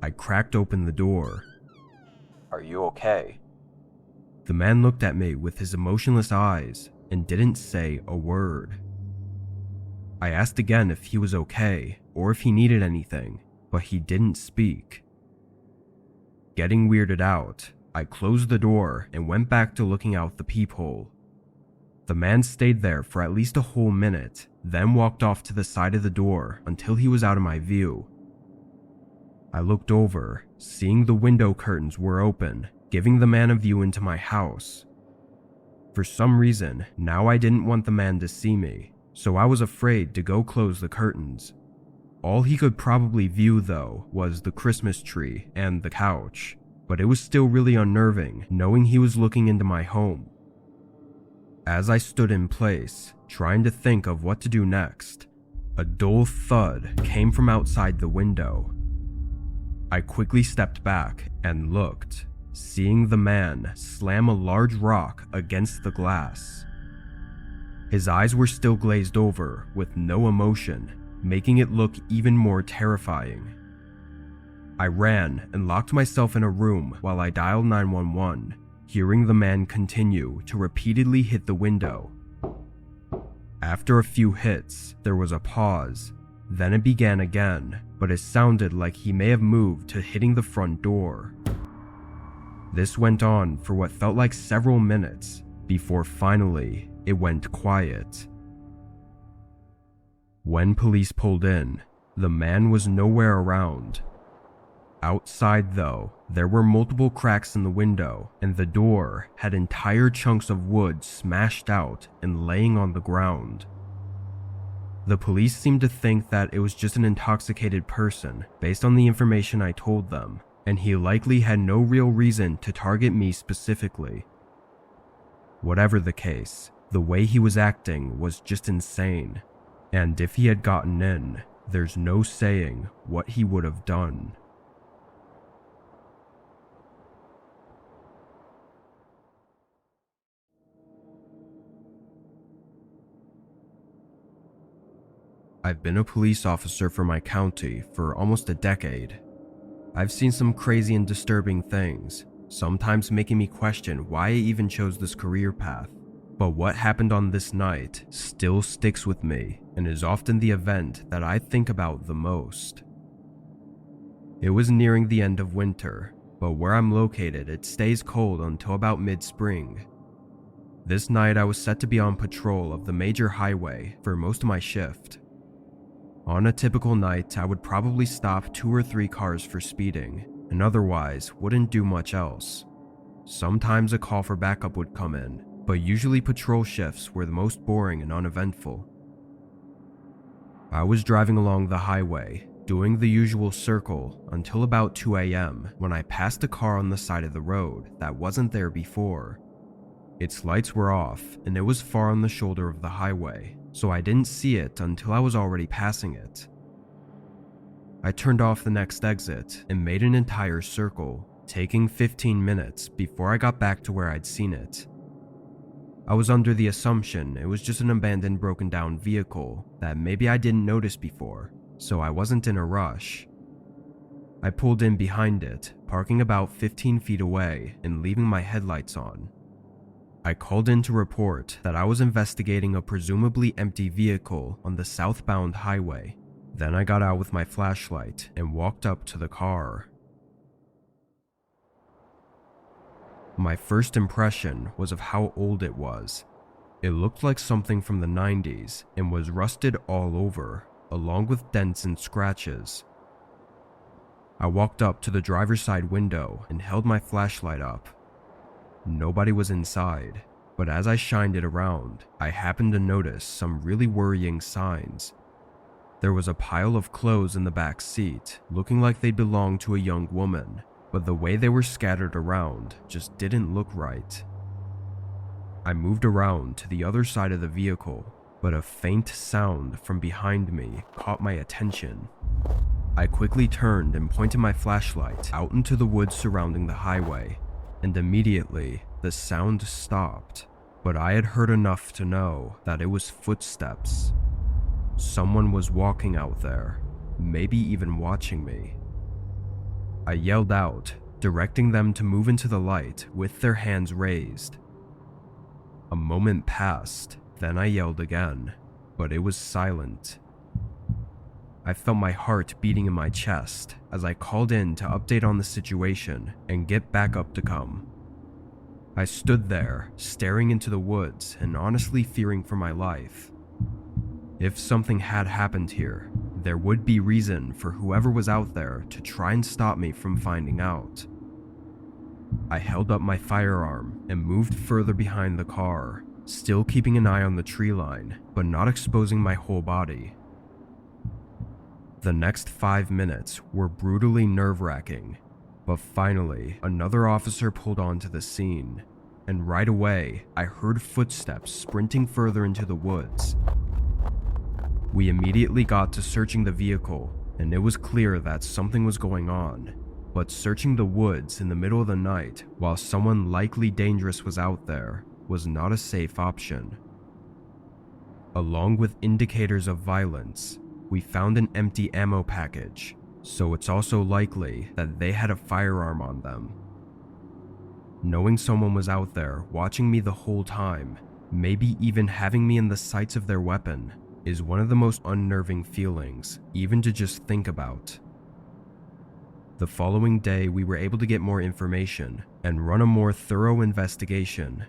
I cracked open the door. "Are you okay?" The man looked at me with his emotionless eyes and didn't say a word. I asked again if he was okay or if he needed anything, but he didn't speak. Getting weirded out, I closed the door and went back to looking out the peephole. The man stayed there for at least a whole minute, then walked off to the side of the door until he was out of my view. I looked over, seeing the window curtains were open, giving the man a view into my house. For some reason, now I didn't want the man to see me, so I was afraid to go close the curtains. All he could probably view, though, was the Christmas tree and the couch, but it was still really unnerving knowing he was looking into my home. As I stood in place, trying to think of what to do next, a dull thud came from outside the window. I quickly stepped back and looked, seeing the man slam a large rock against the glass. His eyes were still glazed over with no emotion, making it look even more terrifying. I ran and locked myself in a room while I dialed 911, hearing the man continue to repeatedly hit the window. After a few hits, there was a pause. Then it began again, but it sounded like he may have moved to hitting the front door. This went on for what felt like several minutes, before finally it went quiet. When police pulled in, the man was nowhere around. Outside, though, there were multiple cracks in the window, and the door had entire chunks of wood smashed out and laying on the ground. The police seemed to think that it was just an intoxicated person based on the information I told them, and he likely had no real reason to target me specifically. Whatever the case, the way he was acting was just insane, and if he had gotten in, there's no saying what he would have done. I've been a police officer for my county for almost a decade. I've seen some crazy and disturbing things, sometimes making me question why I even chose this career path. But what happened on this night still sticks with me and is often the event that I think about the most. It was nearing the end of winter, but where I'm located it stays cold until about mid-spring. This night I was set to be on patrol of the major highway for most of my shift. On a typical night, I would probably stop 2 or 3 cars for speeding, and otherwise wouldn't do much else. Sometimes a call for backup would come in, but usually patrol shifts were the most boring and uneventful. I was driving along the highway, doing the usual circle until about 2 a.m. when I passed a car on the side of the road that wasn't there before. Its lights were off, and it was far on the shoulder of the highway, so I didn't see it until I was already passing it. I turned off the next exit and made an entire circle, taking 15 minutes before I got back to where I'd seen it. I was under the assumption it was just an abandoned broken down vehicle that maybe I didn't notice before, so I wasn't in a rush. I pulled in behind it, parking about 15 feet away and leaving my headlights on. I called in to report that I was investigating a presumably empty vehicle on the southbound highway. Then I got out with my flashlight and walked up to the car. My first impression was of how old it was. It looked like something from the 90s and was rusted all over, along with dents and scratches. I walked up to the driver's side window and held my flashlight up. Nobody was inside, but as I shined it around, I happened to notice some really worrying signs. There was a pile of clothes in the back seat, looking like they belonged to a young woman, but the way they were scattered around just didn't look right. I moved around to the other side of the vehicle, but a faint sound from behind me caught my attention. I quickly turned and pointed my flashlight out into the woods surrounding the highway, and immediately the sound stopped, but I had heard enough to know that it was footsteps. Someone was walking out there, maybe even watching me. I yelled out, directing them to move into the light with their hands raised. A moment passed, then I yelled again, but it was silent. I felt my heart beating in my chest as I called in to update on the situation and get backup to come. I stood there, staring into the woods and honestly fearing for my life. If something had happened here, there would be reason for whoever was out there to try and stop me from finding out. I held up my firearm and moved further behind the car, still keeping an eye on the tree line, but not exposing my whole body. The next 5 minutes were brutally nerve-wracking, but finally, another officer pulled onto the scene, and right away, I heard footsteps sprinting further into the woods. We immediately got to searching the vehicle, and it was clear that something was going on, but searching the woods in the middle of the night while someone likely dangerous was out there was not a safe option. Along with indicators of violence, we found an empty ammo package, so it's also likely that they had a firearm on them. Knowing someone was out there watching me the whole time, maybe even having me in the sights of their weapon, is one of the most unnerving feelings, even to just think about. The following day, we were able to get more information and run a more thorough investigation,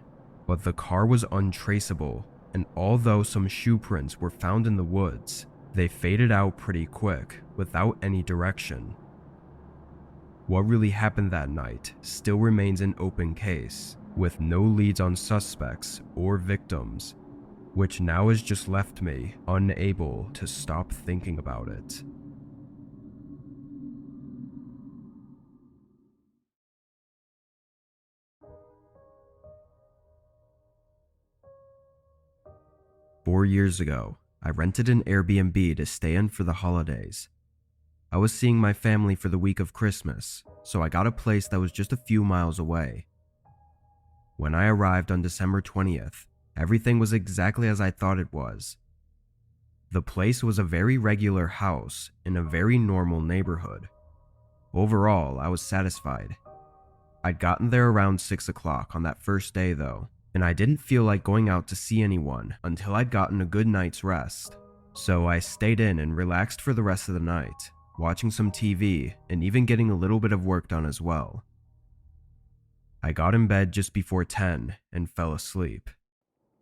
but the car was untraceable, and although some shoe prints were found in the woods, they faded out pretty quick without any direction. What really happened that night still remains an open case, with no leads on suspects or victims, which now has just left me unable to stop thinking about it. Four years ago, I rented an Airbnb to stay in for the holidays. I was seeing my family for the week of Christmas, so I got a place that was just a few miles away. When I arrived on December 20th, everything was exactly as I thought it was. The place was a very regular house in a very normal neighborhood. Overall, I was satisfied. I'd gotten there around 6 o'clock on that first day though, and I didn't feel like going out to see anyone until I'd gotten a good night's rest. So I stayed in and relaxed for the rest of the night, watching some TV and even getting a little bit of work done as well. I got in bed just before 10 and fell asleep.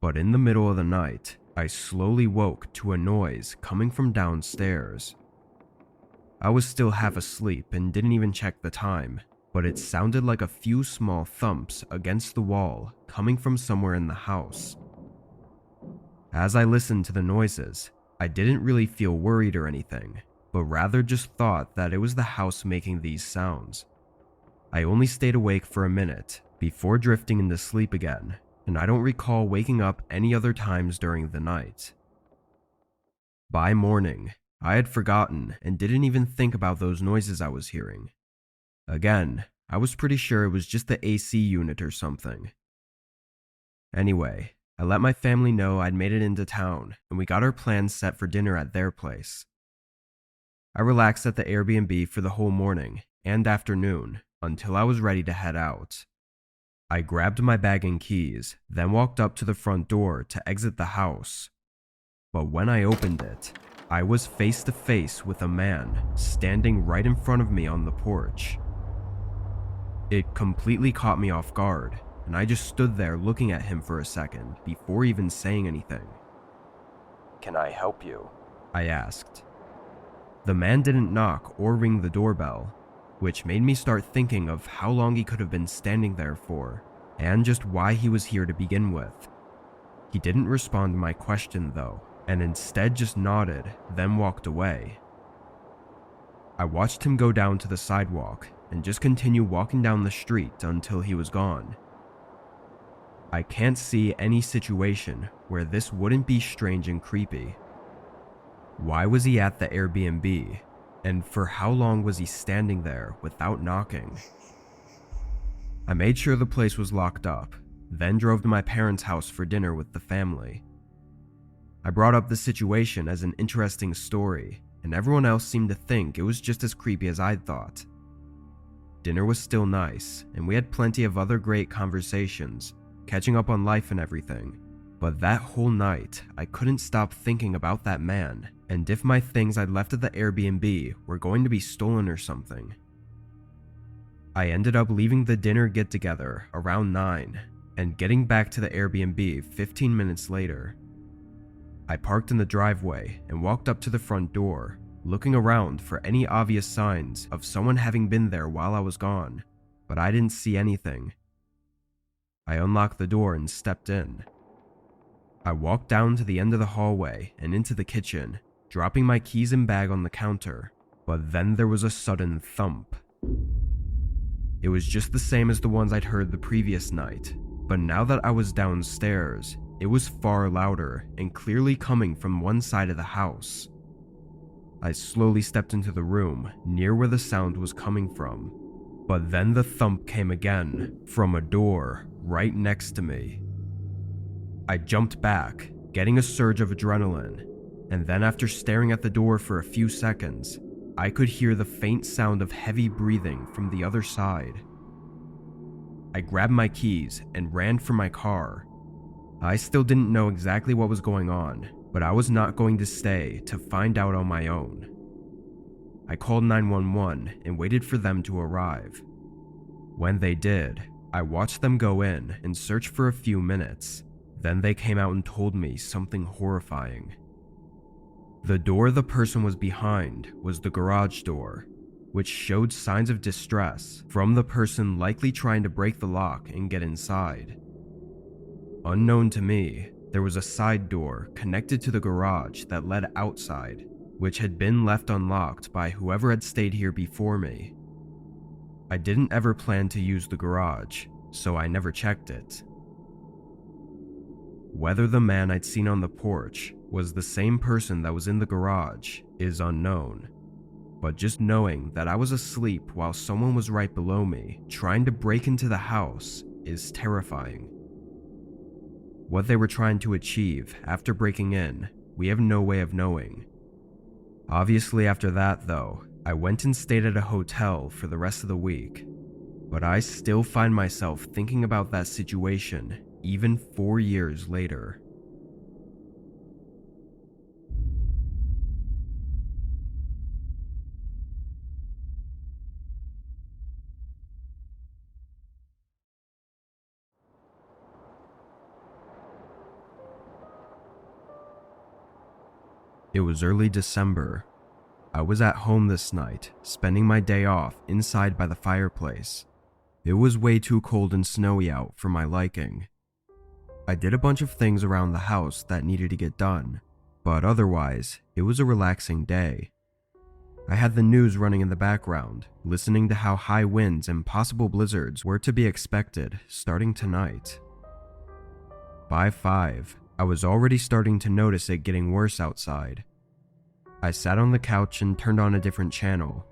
But in the middle of the night, I slowly woke to a noise coming from downstairs. I was still half asleep and didn't even check the time, but it sounded like a few small thumps against the wall coming from somewhere in the house. As I listened to the noises, I didn't really feel worried or anything, but rather just thought that it was the house making these sounds. I only stayed awake for a minute before drifting into sleep again, and I don't recall waking up any other times during the night. By morning, I had forgotten and didn't even think about those noises I was hearing. Again, I was pretty sure it was just the AC unit or something. Anyway, I let my family know I'd made it into town and we got our plans set for dinner at their place. I relaxed at the Airbnb for the whole morning and afternoon until I was ready to head out. I grabbed my bag and keys, then walked up to the front door to exit the house. But when I opened it, I was face to face with a man standing right in front of me on the porch. It completely caught me off guard, and I just stood there looking at him for a second before even saying anything. "Can I help you?" I asked. The man didn't knock or ring the doorbell, which made me start thinking of how long he could have been standing there for, and just why he was here to begin with. He didn't respond to my question though, and instead just nodded, then walked away. I watched him go down to the sidewalk and just continue walking down the street until he was gone. I can't see any situation where this wouldn't be strange and creepy. Why was he at the Airbnb? And for how long was he standing there without knocking? I made sure the place was locked up, then drove to my parents' house for dinner with the family. I brought up the situation as an interesting story, and everyone else seemed to think it was just as creepy as I'd thought. Dinner was still nice, and we had plenty of other great conversations, catching up on life and everything. But that whole night, I couldn't stop thinking about that man, and if my things I'd left at the Airbnb were going to be stolen or something. I ended up leaving the dinner get-together around 9, and getting back to the Airbnb 15 minutes later. I parked in the driveway and walked up to the front door, looking around for any obvious signs of someone having been there while I was gone, but I didn't see anything. I unlocked the door and stepped in. I walked down to the end of the hallway and into the kitchen, dropping my keys and bag on the counter, but then there was a sudden thump. It was just the same as the ones I'd heard the previous night, but now that I was downstairs, it was far louder and clearly coming from one side of the house. I slowly stepped into the room near where the sound was coming from, but then the thump came again from a door right next to me. I jumped back, getting a surge of adrenaline, and then after staring at the door for a few seconds, I could hear the faint sound of heavy breathing from the other side. I grabbed my keys and ran for my car. I still didn't know exactly what was going on, but I was not going to stay to find out on my own. I called 911 and waited for them to arrive. When they did, I watched them go in and search for a few minutes. Then they came out and told me something horrifying. The door the person was behind was the garage door, which showed signs of distress from the person likely trying to break the lock and get inside. Unknown to me, there was a side door connected to the garage that led outside, which had been left unlocked by whoever had stayed here before me. I didn't ever plan to use the garage, so I never checked it. Whether the man I'd seen on the porch was the same person that was in the garage is unknown, but just knowing that I was asleep while someone was right below me trying to break into the house is terrifying. What they were trying to achieve after breaking in, we have no way of knowing. Obviously after that though, I went and stayed at a hotel for the rest of the week, but I still find myself thinking about that situation even 4 years later. It was early December. I was at home this night, spending my day off inside by the fireplace. It was way too cold and snowy out for my liking. I did a bunch of things around the house that needed to get done, but otherwise, it was a relaxing day. I had the news running in the background, listening to how high winds and possible blizzards were to be expected starting tonight. By 5, I was already starting to notice it getting worse outside. I sat on the couch and turned on a different channel.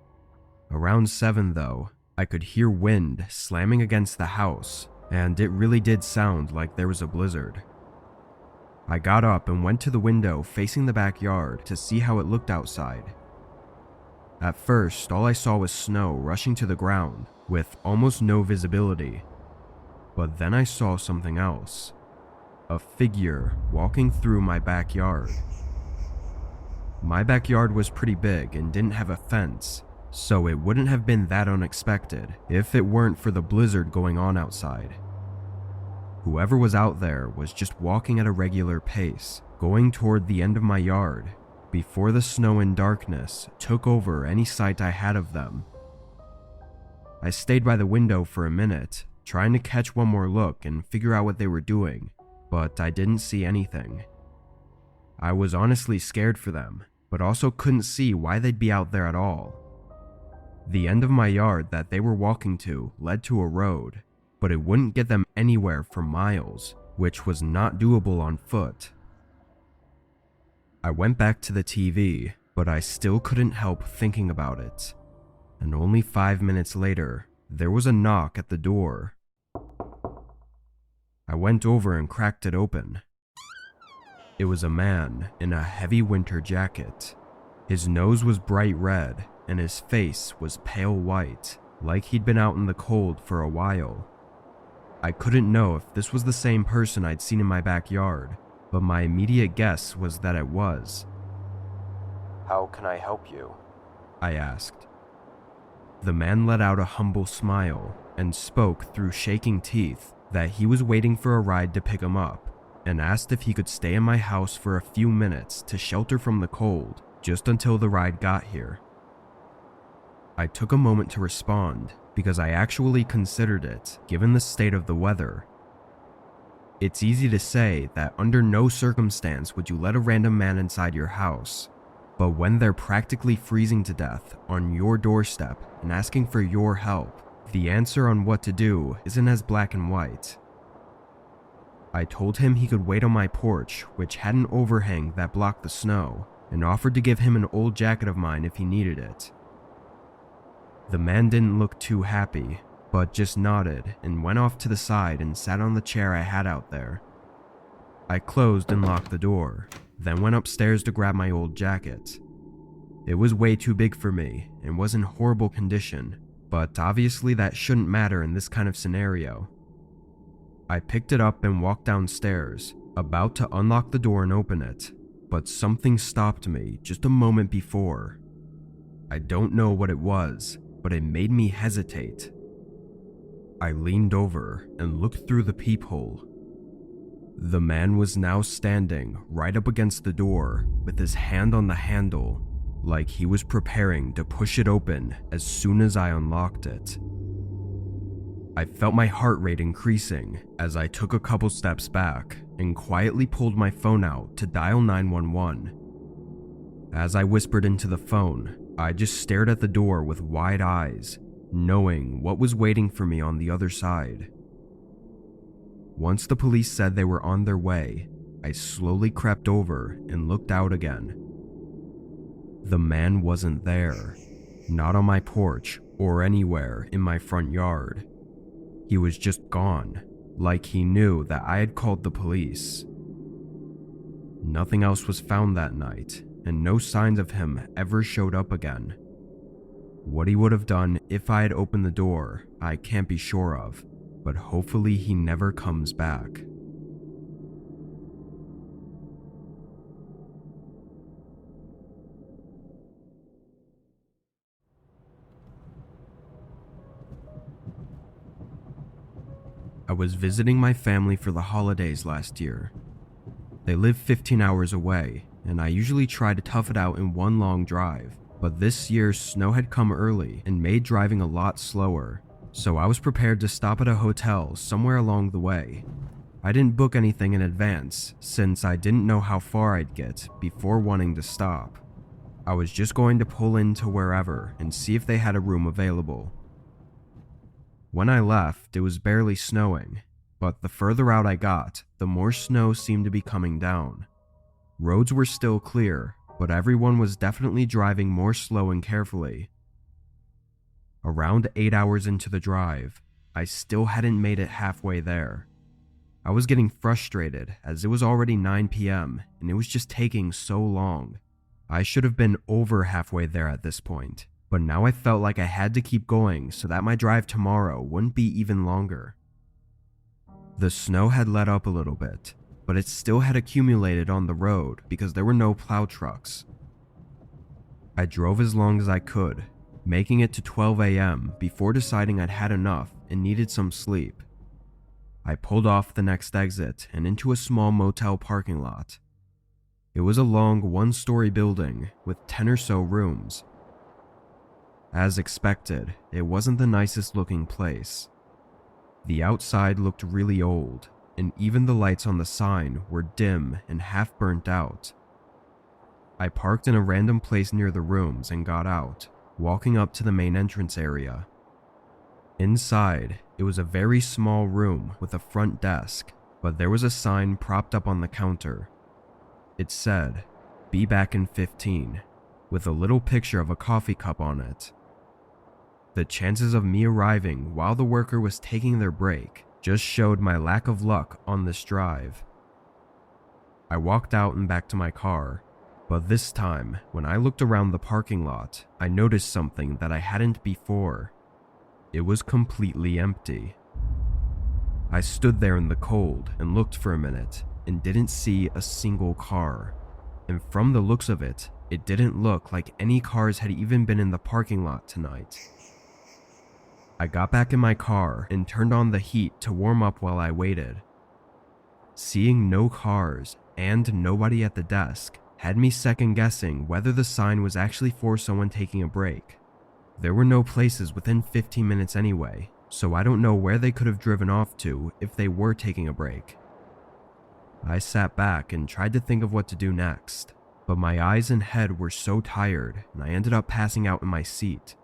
Around 7 though, I could hear wind slamming against the house, and it really did sound like there was a blizzard. I got up and went to the window facing the backyard to see how it looked outside. At first, all I saw was snow rushing to the ground with almost no visibility. But then I saw something else. A figure walking through my backyard. My backyard was pretty big and didn't have a fence, so it wouldn't have been that unexpected if it weren't for the blizzard going on outside. Whoever was out there was just walking at a regular pace, going toward the end of my yard, before the snow and darkness took over any sight I had of them. I stayed by the window for a minute, trying to catch one more look and figure out what they were doing, but I didn't see anything. I was honestly scared for them, but also couldn't see why they'd be out there at all. The end of my yard that they were walking to led to a road, but it wouldn't get them anywhere for miles, which was not doable on foot. I went back to the TV, but I still couldn't help thinking about it. And only 5 minutes later, there was a knock at the door. I went over and cracked it open. It was a man in a heavy winter jacket. His nose was bright red, and his face was pale white, like he'd been out in the cold for a while. I couldn't know if this was the same person I'd seen in my backyard, but my immediate guess was that it was. "How can I help you?" I asked. The man let out a humble smile and spoke through shaking teeth that he was waiting for a ride to pick him up, and asked if he could stay in my house for a few minutes to shelter from the cold just until the ride got here. I took a moment to respond because I actually considered it, given the state of the weather. It's easy to say that under no circumstance would you let a random man inside your house, but when they're practically freezing to death on your doorstep and asking for your help, the answer on what to do isn't as black and white. I told him he could wait on my porch, which had an overhang that blocked the snow, and offered to give him an old jacket of mine if he needed it. The man didn't look too happy, but just nodded and went off to the side and sat on the chair I had out there. I closed and locked the door, then went upstairs to grab my old jacket. It was way too big for me and was in horrible condition, but obviously that shouldn't matter in this kind of scenario. I picked it up and walked downstairs, about to unlock the door and open it, but something stopped me just a moment before. I don't know what it was, but it made me hesitate. I leaned over and looked through the peephole. The man was now standing right up against the door with his hand on the handle, like he was preparing to push it open as soon as I unlocked it. I felt my heart rate increasing as I took a couple steps back and quietly pulled my phone out to dial 911. As I whispered into the phone, I just stared at the door with wide eyes, knowing what was waiting for me on the other side. Once the police said they were on their way, I slowly crept over and looked out again. The man wasn't there, not on my porch or anywhere in my front yard. He was just gone, like he knew that I had called the police. Nothing else was found that night, and no signs of him ever showed up again. What he would have done if I had opened the door, I can't be sure of, but hopefully he never comes back. I was visiting my family for the holidays last year. They live 15 hours away, and I usually try to tough it out in one long drive, but this year snow had come early and made driving a lot slower, so I was prepared to stop at a hotel somewhere along the way. I didn't book anything in advance, since I didn't know how far I'd get before wanting to stop. I was just going to pull into wherever and see if they had a room available. When I left, it was barely snowing, but the further out I got, the more snow seemed to be coming down. Roads were still clear, but everyone was definitely driving more slow and carefully. Around 8 hours into the drive, I still hadn't made it halfway there. I was getting frustrated as it was already 9 p.m. and it was just taking so long. I should have been over halfway there at this point, but now I felt like I had to keep going so that my drive tomorrow wouldn't be even longer. The snow had let up a little bit, but it still had accumulated on the road because there were no plow trucks. I drove as long as I could, making it to 12 a.m. before deciding I'd had enough and needed some sleep. I pulled off the next exit and into a small motel parking lot. It was a long one-story building with 10 or so rooms. As expected, it wasn't the nicest looking place. The outside looked really old, and even the lights on the sign were dim and half burnt out. I parked in a random place near the rooms and got out, walking up to the main entrance area. Inside, it was a very small room with a front desk, but there was a sign propped up on the counter. It said, "Be back in 15, with a little picture of a coffee cup on it. The chances of me arriving while the worker was taking their break just showed my lack of luck on this drive. I walked out and back to my car, but this time, when I looked around the parking lot, I noticed something that I hadn't before. It was completely empty. I stood there in the cold and looked for a minute and didn't see a single car, and from the looks of it, it didn't look like any cars had even been in the parking lot tonight. I got back in my car and turned on the heat to warm up while I waited. Seeing no cars and nobody at the desk had me second guessing whether the sign was actually for someone taking a break. There were no places within 15 minutes anyway, so I don't know where they could have driven off to if they were taking a break. I sat back and tried to think of what to do next, but my eyes and head were so tired and I ended up passing out in my seat.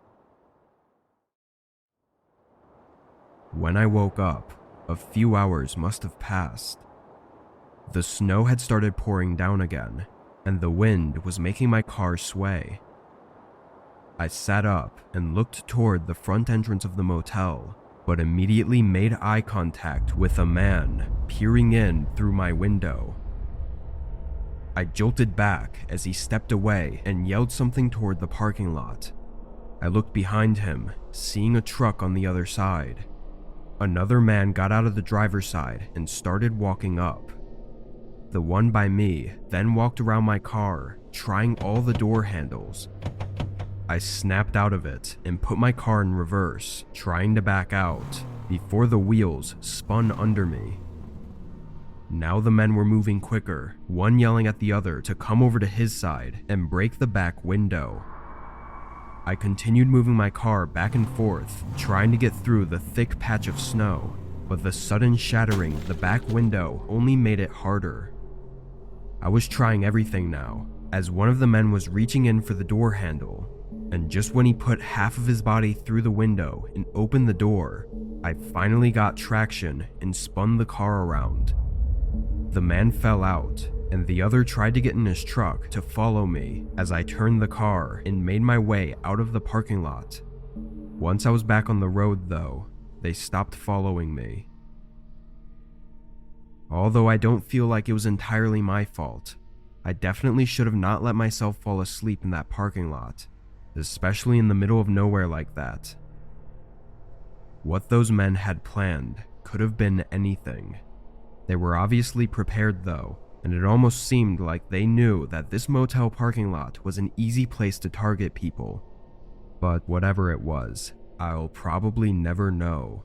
When I woke up, a few hours must have passed. The snow had started pouring down again, and the wind was making my car sway. I sat up and looked toward the front entrance of the motel, but immediately made eye contact with a man peering in through my window. I jolted back as he stepped away and yelled something toward the parking lot. I looked behind him, seeing a truck on the other side. Another man got out of the driver's side and started walking up. The one by me then walked around my car, trying all the door handles. I snapped out of it and put my car in reverse, trying to back out, before the wheels spun under me. Now the men were moving quicker, one yelling at the other to come over to his side and break the back window. I continued moving my car back and forth, trying to get through the thick patch of snow, but the sudden shattering of the back window only made it harder. I was trying everything now, as one of the men was reaching in for the door handle, and just when he put half of his body through the window and opened the door, I finally got traction and spun the car around. The man fell out, and the other tried to get in his truck to follow me as I turned the car and made my way out of the parking lot. Once I was back on the road though, they stopped following me. Although I don't feel like it was entirely my fault, I definitely should have not let myself fall asleep in that parking lot, especially in the middle of nowhere like that. What those men had planned could have been anything. They were obviously prepared though, and it almost seemed like they knew that this motel parking lot was an easy place to target people. But whatever it was, I'll probably never know.